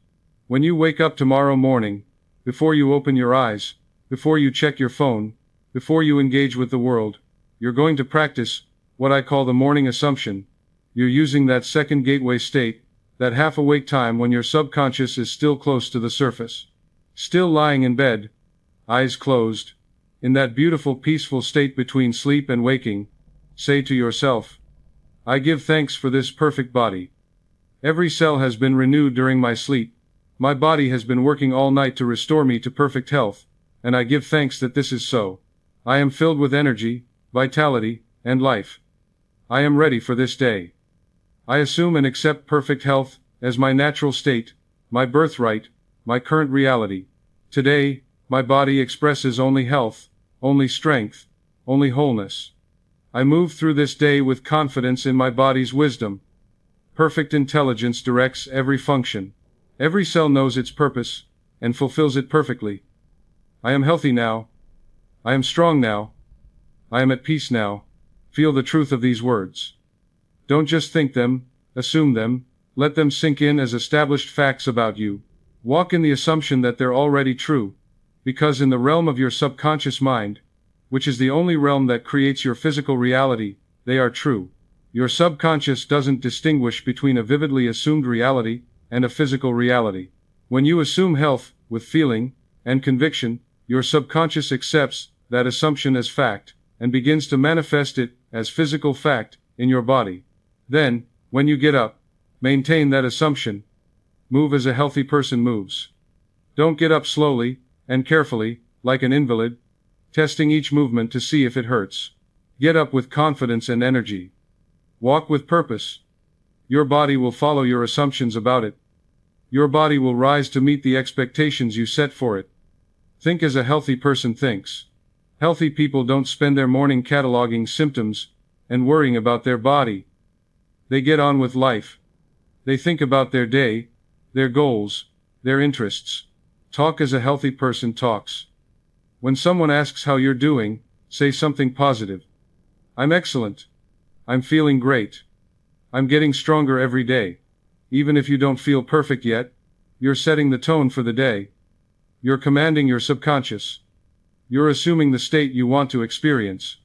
When you wake up tomorrow morning, before you open your eyes, before you check your phone, before you engage with the world, you're going to practice what I call the morning assumption. You're using that second gateway state, that half-awake time when your subconscious is still close to the surface. Still lying in bed, eyes closed, in that beautiful peaceful state between sleep and waking, say to yourself, I give thanks for this perfect body. Every cell has been renewed during my sleep. My body has been working all night to restore me to perfect health, and I give thanks that this is so. I am filled with energy, vitality, and life. I am ready for this day. I assume and accept perfect health as my natural state, my birthright, my current reality. Today, my body expresses only health, only strength, only wholeness. I move through this day with confidence in my body's wisdom. Perfect intelligence directs every function. Every cell knows its purpose and fulfills it perfectly. I am healthy now. I am strong now. I am at peace now. Feel the truth of these words. Don't just think them, assume them, let them sink in as established facts about you. Walk in the assumption that they're already true, because in the realm of your subconscious mind, which is the only realm that creates your physical reality, they are true. Your subconscious doesn't distinguish between a vividly assumed reality and a physical reality. When you assume health with feeling and conviction, your subconscious accepts that assumption as fact and begins to manifest it as physical fact in your body. Then, when you get up, maintain that assumption. Move as a healthy person moves. Don't get up slowly and carefully, like an invalid, testing each movement to see if it hurts. Get up with confidence and energy. Walk with purpose. Your body will follow your assumptions about it. Your body will rise to meet the expectations you set for it. Think as a healthy person thinks. Healthy people don't spend their morning cataloging symptoms and worrying about their body. They get on with life. They think about their day, their goals, their interests. Talk as a healthy person talks. When someone asks how you're doing, say something positive. I'm excellent. I'm feeling great. I'm getting stronger every day. Even if you don't feel perfect yet, you're setting the tone for the day. You're commanding your subconscious. You're assuming the state you want to experience.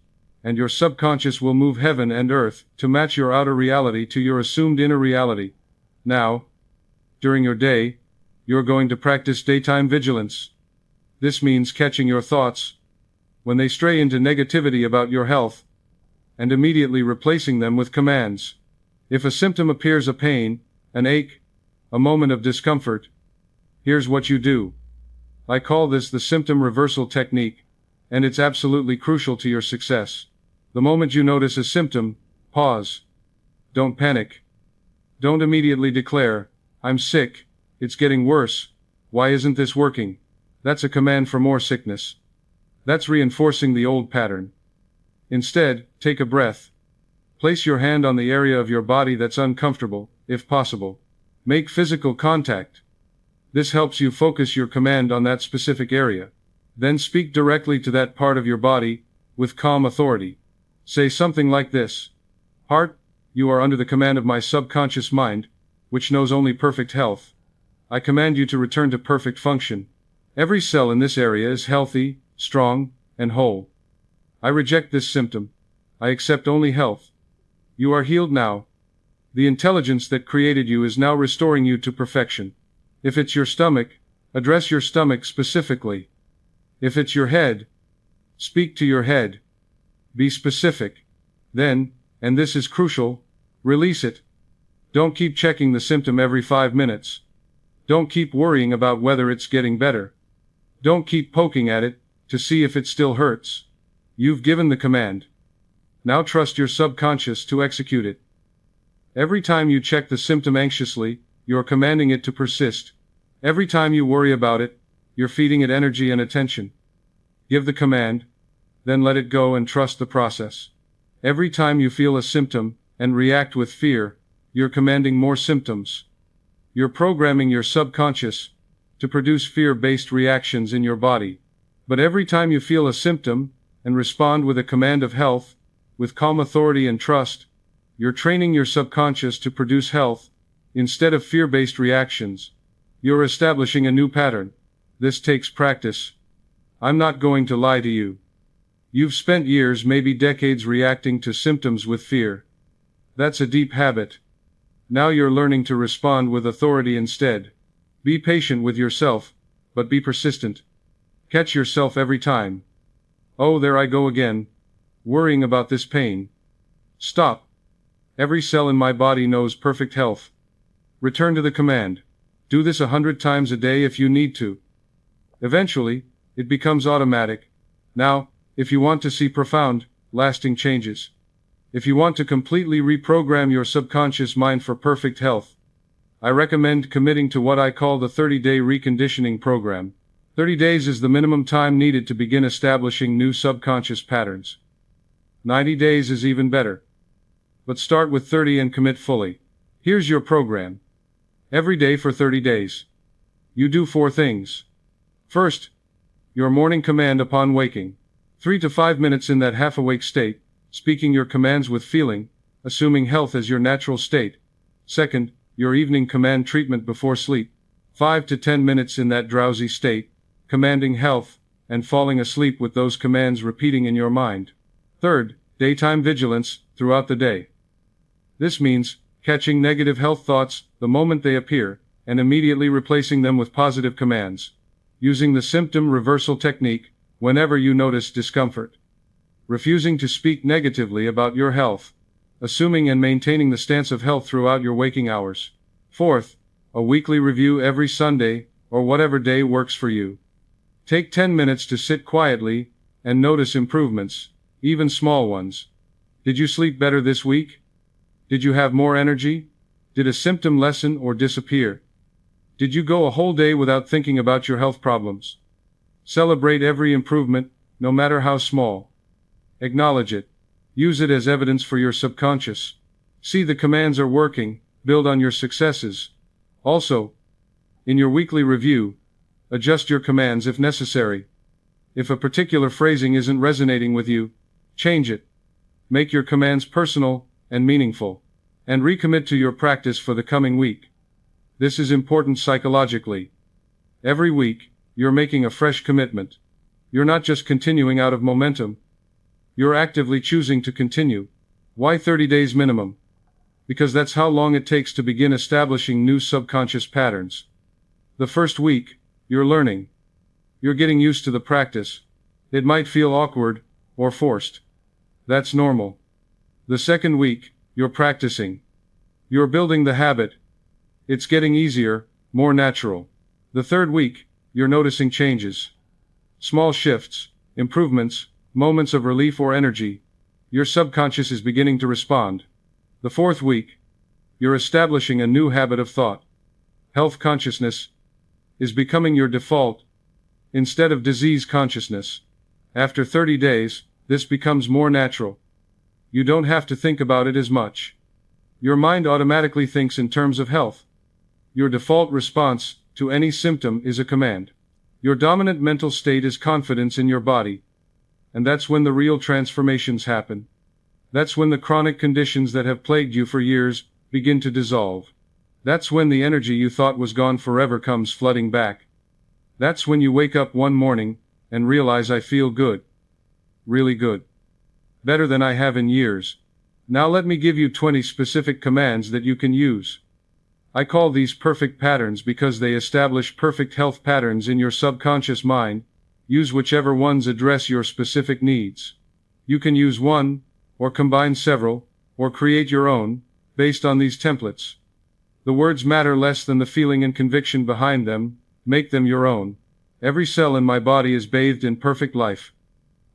And your subconscious will move heaven and earth to match your outer reality to your assumed inner reality. Now, during your day, You're going to practice daytime vigilance. This means catching your thoughts when they stray into negativity about your health, and immediately replacing them with commands. If a symptom appears, a pain, an ache, a moment of discomfort, here's what you do. I call this the symptom reversal technique, and it's absolutely crucial to your success. The moment you notice a symptom, pause. Don't panic. Don't immediately declare, "I'm sick, it's getting worse, why isn't this working?" That's a command for more sickness. That's reinforcing the old pattern. Instead, take a breath. Place your hand on the area of your body that's uncomfortable, if possible. Make physical contact. This helps you focus your command on that specific area. Then speak directly to that part of your body, with calm authority. Say something like this: "Heart, you are under the command of my subconscious mind, which knows only perfect health. I command you to return to perfect function. Every cell in this area is healthy, strong, and whole. I reject this symptom. I accept only health. You are healed now. The intelligence that created you is now restoring you to perfection." If it's your stomach, address your stomach specifically. If it's your head, speak to your head. Be specific. Then, and this is crucial, release it. Don't keep checking the symptom every 5 minutes. Don't keep worrying about whether it's getting better. Don't keep poking at it to see if it still hurts. You've given the command. Now trust your subconscious to execute it. Every time you check the symptom anxiously, you're commanding it to persist. Every time you worry about it, you're feeding it energy and attention. Give the command, then let it go and trust the process. Every time you feel a symptom and react with fear, you're commanding more symptoms. You're programming your subconscious to produce fear-based reactions in your body. But every time you feel a symptom and respond with a command of health, with calm authority and trust, you're training your subconscious to produce health instead of fear-based reactions. You're establishing a new pattern. This takes practice. I'm not going to lie to you. You've spent years, maybe decades, reacting to symptoms with fear. That's a deep habit. Now you're learning to respond with authority instead. Be patient with yourself, but be persistent. Catch yourself every time. "Oh, there I go again, worrying about this pain." Stop. Every cell in my body knows perfect health. Return to the command. Do this 100 times a day if you need to. Eventually, it becomes automatic. Now, if you want to see profound, lasting changes, if you want to completely reprogram your subconscious mind for perfect health, I recommend committing to what I call the 30-day reconditioning program. 30 days is the minimum time needed to begin establishing new subconscious patterns. 90 days is even better. But start with 30 and commit fully. Here's your program. Every day for 30 days. You do 4 things. First, your morning command upon waking. 3 to 5 minutes in that half-awake state, speaking your commands with feeling, assuming health as your natural state. Second, your evening command treatment before sleep. 5 to 10 minutes in that drowsy state, commanding health, and falling asleep with those commands repeating in your mind. Third, daytime vigilance, throughout the day. This means catching negative health thoughts the moment they appear, and immediately replacing them with positive commands. Using the symptom reversal technique whenever you notice discomfort. Refusing to speak negatively about your health. Assuming and maintaining the stance of health throughout your waking hours. Fourth, a weekly review every Sunday, or whatever day works for you. Take 10 minutes to sit quietly and notice improvements, even small ones. Did you sleep better this week? Did you have more energy? Did a symptom lessen or disappear? Did you go a whole day without thinking about your health problems? Celebrate every improvement, no matter how small. Acknowledge it. Use it as evidence for your subconscious. See the commands are working, build on your successes. Also, in your weekly review, adjust your commands if necessary. If a particular phrasing isn't resonating with you, change it. Make your commands personal and meaningful, and recommit to your practice for the coming week. This is important psychologically. Every week, you're making a fresh commitment. You're not just continuing out of momentum. You're actively choosing to continue. Why 30 days minimum? Because that's how long it takes to begin establishing new subconscious patterns. The first week, you're learning. You're getting used to the practice. It might feel awkward, or forced. That's normal. The second week, you're practicing. You're building the habit. It's getting easier, more natural. The third week, you're noticing changes. Small shifts, improvements, moments of relief or energy. Your subconscious is beginning to respond. The fourth week, you're establishing a new habit of thought. Health consciousness is becoming your default instead of disease consciousness. After 30 days, this becomes more natural. You don't have to think about it as much. Your mind automatically thinks in terms of health. Your default response to any symptom is a command. Your dominant mental state is confidence in your body. And that's when the real transformations happen. That's when the chronic conditions that have plagued you for years begin to dissolve. That's when the energy you thought was gone forever comes flooding back. That's when you wake up one morning and realize I feel good. Really good. Better than I have in years. Now let me give you 20 specific commands that you can use. I call these perfect patterns because they establish perfect health patterns in your subconscious mind. Use whichever ones address your specific needs. You can use one, or combine several, or create your own, based on these templates. The words matter less than the feeling and conviction behind them. Make them your own. Every cell in my body is bathed in perfect life.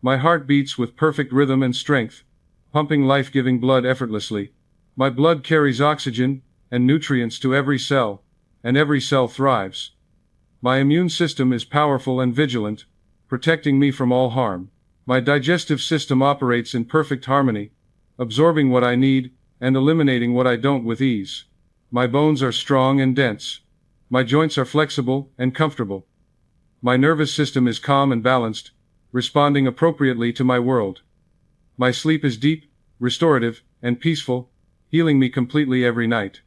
My heart beats with perfect rhythm and strength, pumping life-giving blood effortlessly. My blood carries oxygen and nutrients to every cell, and every cell thrives. My immune system is powerful and vigilant, protecting me from all harm. My digestive system operates in perfect harmony, absorbing what I need and eliminating what I don't with ease. My bones are strong and dense. My joints are flexible and comfortable. My nervous system is calm and balanced, responding appropriately to my world. My sleep is deep, restorative, and peaceful, healing me completely every night.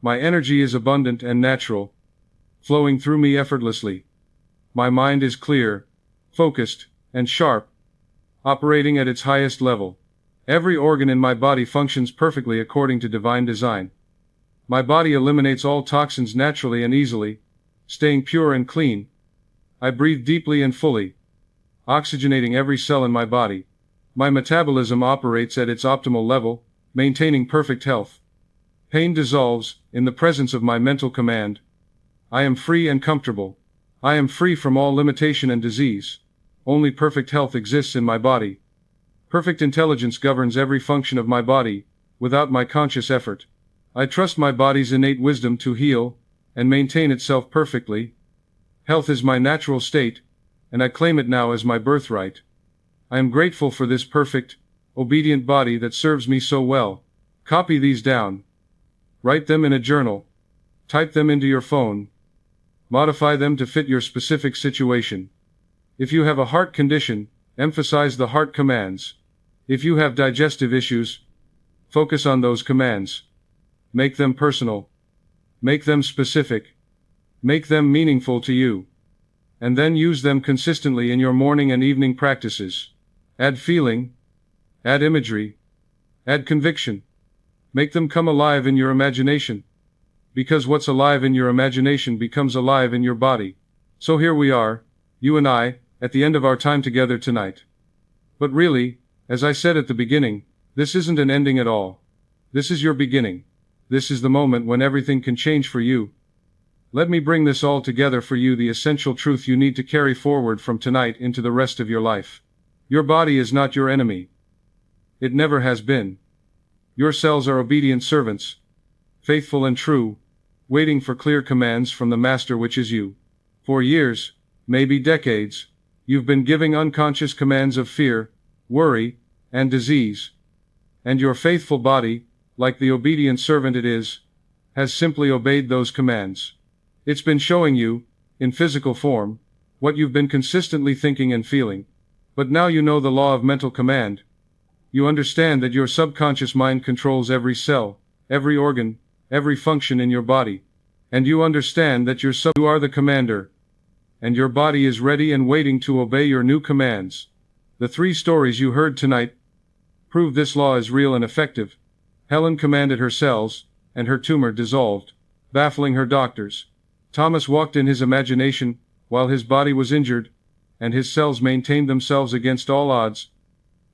My energy is abundant and natural, flowing through me effortlessly. My mind is clear, focused, and sharp, operating at its highest level. Every organ in my body functions perfectly according to divine design. My body eliminates all toxins naturally and easily, staying pure and clean. I breathe deeply and fully, oxygenating every cell in my body. My metabolism operates at its optimal level, maintaining perfect health. Pain dissolves in the presence of my mental command. I am free and comfortable. I am free from all limitation and disease. Only perfect health exists in my body. Perfect intelligence governs every function of my body, without my conscious effort. I trust my body's innate wisdom to heal and maintain itself perfectly. Health is my natural state, and I claim it now as my birthright. I am grateful for this perfect, obedient body that serves me so well. Copy these down. Write them in a journal. Type them into your phone. Modify them to fit your specific situation. If you have a heart condition, emphasize the heart commands. If you have digestive issues, focus on those commands. Make them personal. Make them specific. Make them meaningful to you. And then use them consistently in your morning and evening practices. Add feeling. Add imagery. Add conviction. Make them come alive in your imagination. Because what's alive in your imagination becomes alive in your body. So here we are, you and I, at the end of our time together tonight. But really, as I said at the beginning, this isn't an ending at all. This is your beginning. This is the moment when everything can change for you. Let me bring this all together for you, the essential truth you need to carry forward from tonight into the rest of your life. Your body is not your enemy. It never has been. Your cells are obedient servants, faithful and true, waiting for clear commands from the master, which is you. For years, maybe decades, you've been giving unconscious commands of fear, worry, and disease. And your faithful body, like the obedient servant it is, has simply obeyed those commands. It's been showing you, in physical form, what you've been consistently thinking and feeling. But now you know the law of mental command. You understand that your subconscious mind controls every cell, every organ, every function in your body. And you understand that you are the commander. And your body is ready and waiting to obey your new commands. The 3 stories you heard tonight prove this law is real and effective. Helen commanded her cells, and her tumor dissolved, baffling her doctors. Thomas walked in his imagination, while his body was injured, and his cells maintained themselves against all odds,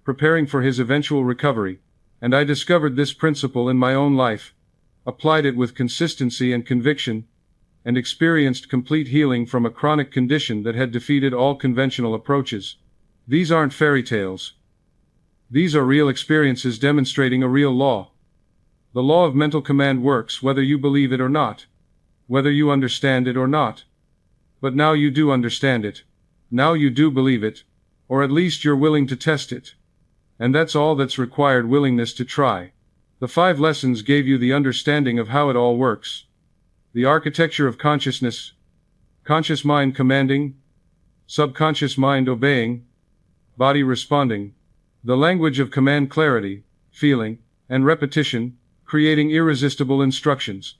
preparing for his eventual recovery. And I discovered this principle in my own life, applied it with consistency and conviction, and experienced complete healing from a chronic condition that had defeated all conventional approaches. These aren't fairy tales. These are real experiences demonstrating a real law. The law of mental command works whether you believe it or not, whether you understand it or not. But now you do understand it. Now you do believe it, or at least you're willing to test it. And that's all that's required: willingness to try. The 5 lessons gave you the understanding of how it all works. The architecture of consciousness: conscious mind commanding, subconscious mind obeying, body responding. The language of command: clarity, feeling, and repetition, creating irresistible instructions.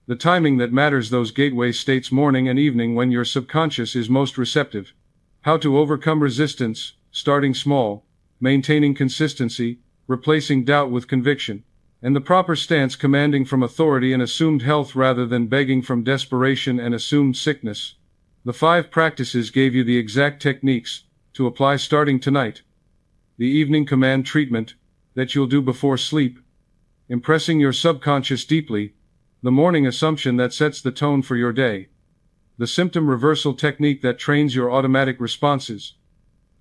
The timing that matters: those gateway states, morning and evening, when your subconscious is most receptive. How to overcome resistance: starting small, maintaining consistency, replacing doubt with conviction. And the proper stance: commanding from authority and assumed health rather than begging from desperation and assumed sickness. The 5 practices gave you the exact techniques to apply starting tonight. The evening command treatment that you'll do before sleep, impressing your subconscious deeply. The morning assumption that sets the tone for your day. The symptom reversal technique that trains your automatic responses.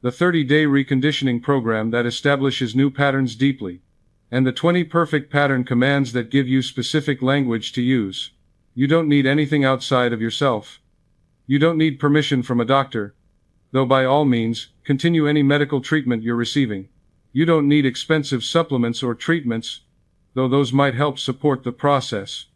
The 30-day reconditioning program that establishes new patterns deeply. And the 20 perfect pattern commands that give you specific language to use. You don't need anything outside of yourself. You don't need permission from a doctor, though by all means, continue any medical treatment you're receiving. You don't need expensive supplements or treatments, though those might help support the process.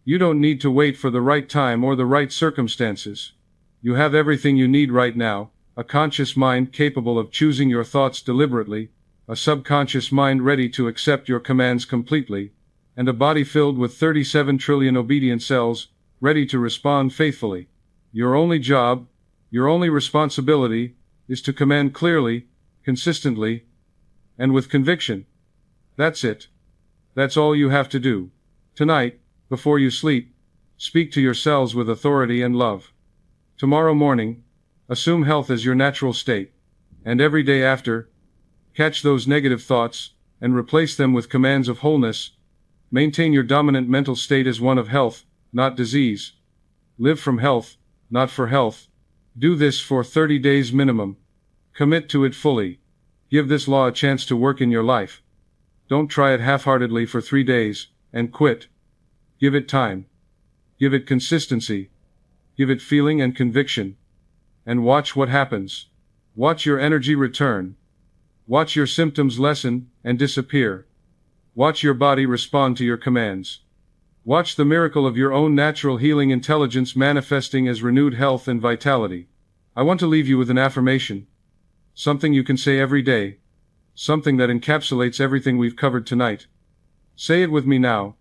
You don't need to wait for the right time or the right circumstances. You have everything you need right now: a conscious mind capable of choosing your thoughts deliberately, a subconscious mind ready to accept your commands completely, and a body filled with 37 trillion obedient cells, ready to respond faithfully. Your only job, your only responsibility, is to command clearly, consistently, and with conviction. That's it. That's all you have to do. Tonight, before you sleep, speak to your cells with authority and love. Tomorrow morning, assume health as your natural state. And every day after, catch those negative thoughts, and replace them with commands of wholeness. Maintain your dominant mental state as one of health, not disease. Live from health, not for health. Do this for 30 days minimum. Commit to it fully. Give this law a chance to work in your life. Don't try it half-heartedly for 3 days, and quit. Give it time. Give it consistency. Give it feeling and conviction. And watch what happens. Watch your energy return. Watch your symptoms lessen and disappear. Watch your body respond to your commands. Watch the miracle of your own natural healing intelligence manifesting as renewed health and vitality. I want to leave you with an affirmation. Something you can say every day. Something that encapsulates everything we've covered tonight. Say it with me now,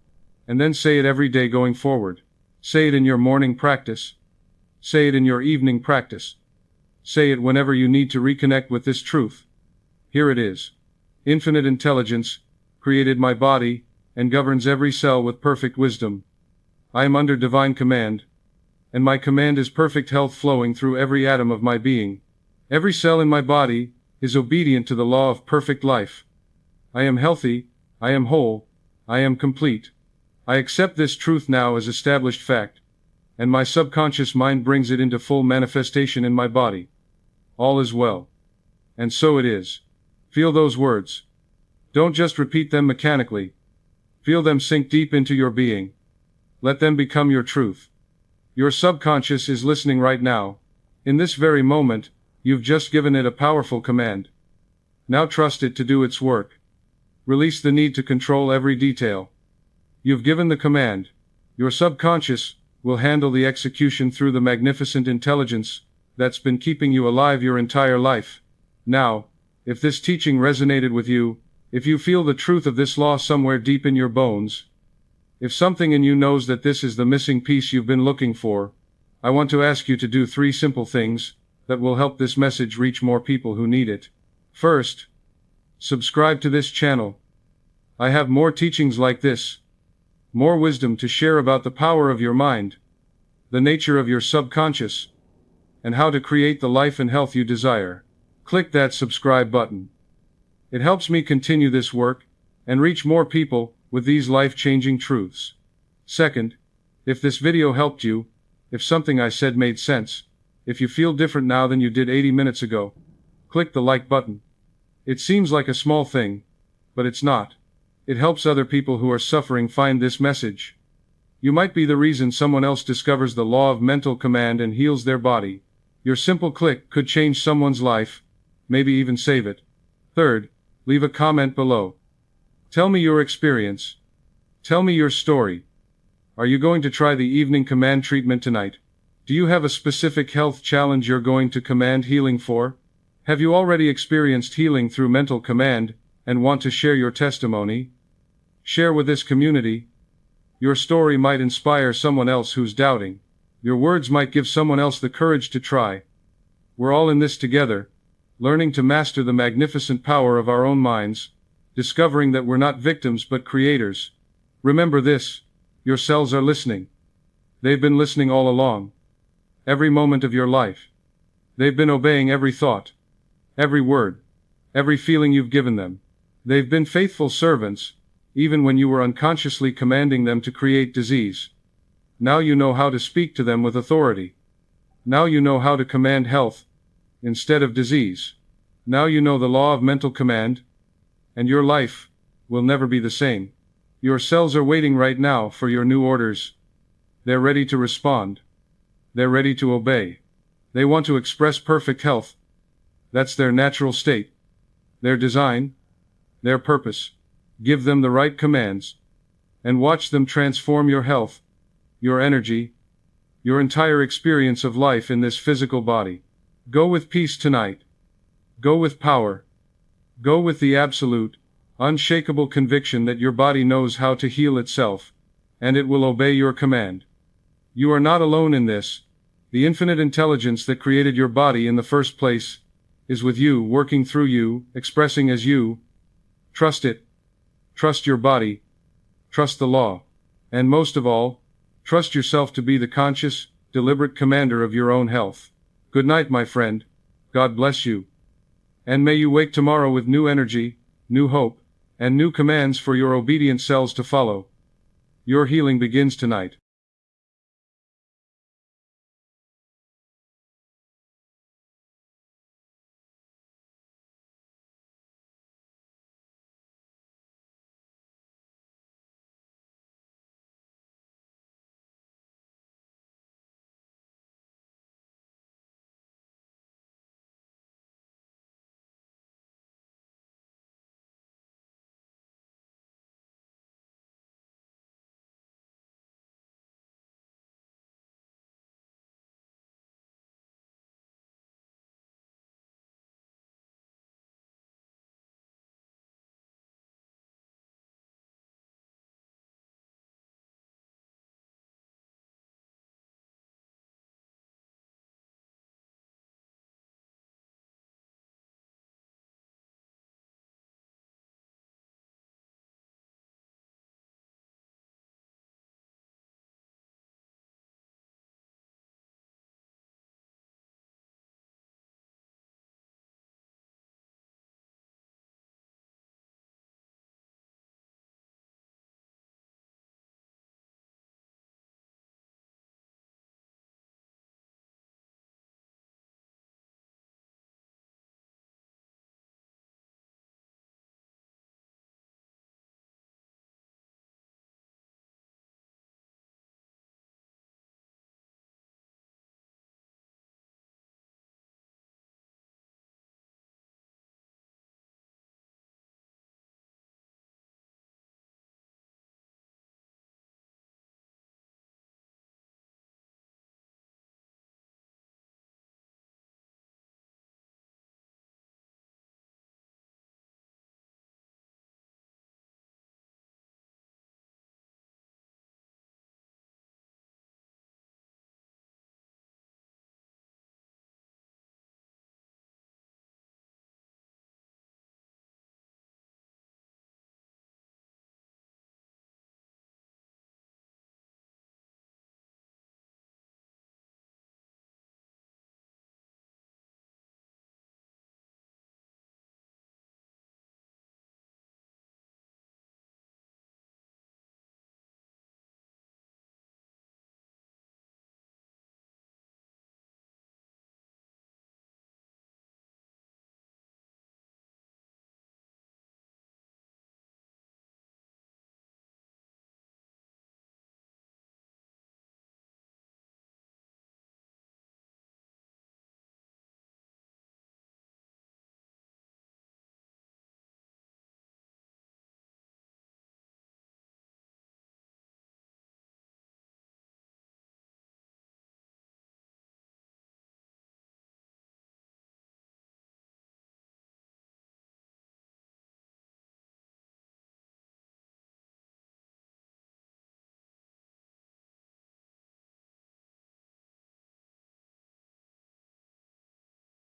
and then say it every day going forward. Say it in your morning practice. Say it in your evening practice. Say it whenever you need to reconnect with this truth. Here it is. Infinite intelligence created my body and governs every cell with perfect wisdom. I am under divine command, and my command is perfect health flowing through every atom of my being. Every cell in my body is obedient to the law of perfect life. I am healthy, I am whole, I am complete. I accept this truth now as established fact, and my subconscious mind brings it into full manifestation in my body. All is well. And so it is. Feel those words. Don't just repeat them mechanically. Feel them sink deep into your being. Let them become your truth. Your subconscious is listening right now. In this very moment, you've just given it a powerful command. Now trust it to do its work. Release the need to control every detail. You've given the command. Your subconscious will handle the execution through the magnificent intelligence that's been keeping you alive your entire life. Now, if this teaching resonated with you, if you feel the truth of this law somewhere deep in your bones, if something in you knows that this is the missing piece you've been looking for, I want to ask you to do 3 simple things that will help this message reach more people who need it. First, subscribe to this channel. I have more teachings like this, more wisdom to share about the power of your mind. the nature of your subconscious, and how to create the life and health you desire. Click that subscribe button. It helps me continue this work and reach more people with these life-changing truths. Second, if this video helped you, if something I said made sense, if you feel different now than you did 80 minutes ago, click the like button. It seems like a small thing, but it's not. It helps other people who are suffering find this message. You might be the reason someone else discovers the law of mental command and heals their body. Your simple click could change someone's life, maybe even save it. Third, leave a comment below. Tell me your experience. Tell me your story. Are you going to try the evening command treatment tonight? Do you have a specific health challenge you're going to command healing for? Have you already experienced healing through mental command and want to share your testimony? Share with this community. Your story might inspire someone else who's doubting. Your words might give someone else the courage to try. We're all in this together, learning to master the magnificent power of our own minds, discovering that we're not victims but creators. Remember this, your cells are listening. They've been listening all along. Every moment of your life. They've been obeying every thought, every word, every feeling you've given them. They've been faithful servants, even when you were unconsciously commanding them to create disease. Now you know how to speak to them with authority. Now you know how to command health instead of disease. Now you know the law of mental command, and your life will never be the same. Your cells are waiting right now for your new orders. They're ready to respond. They're ready to obey. They want to express perfect health. That's their natural state, their design, their purpose. Give them the right commands, and watch them transform your health, your energy, your entire experience of life in this physical body. Go with peace tonight. Go with power. Go with the absolute, unshakable conviction that your body knows how to heal itself, and it will obey your command. You are not alone in this. The infinite intelligence that created your body in the first place is with you, working through you, expressing as you. Trust it. Trust your body. Trust the law. And most of all, trust yourself to be the conscious, deliberate commander of your own health. Good night, my friend. God bless you. And may you wake tomorrow with new energy, new hope, and new commands for your obedient cells to follow. Your healing begins tonight.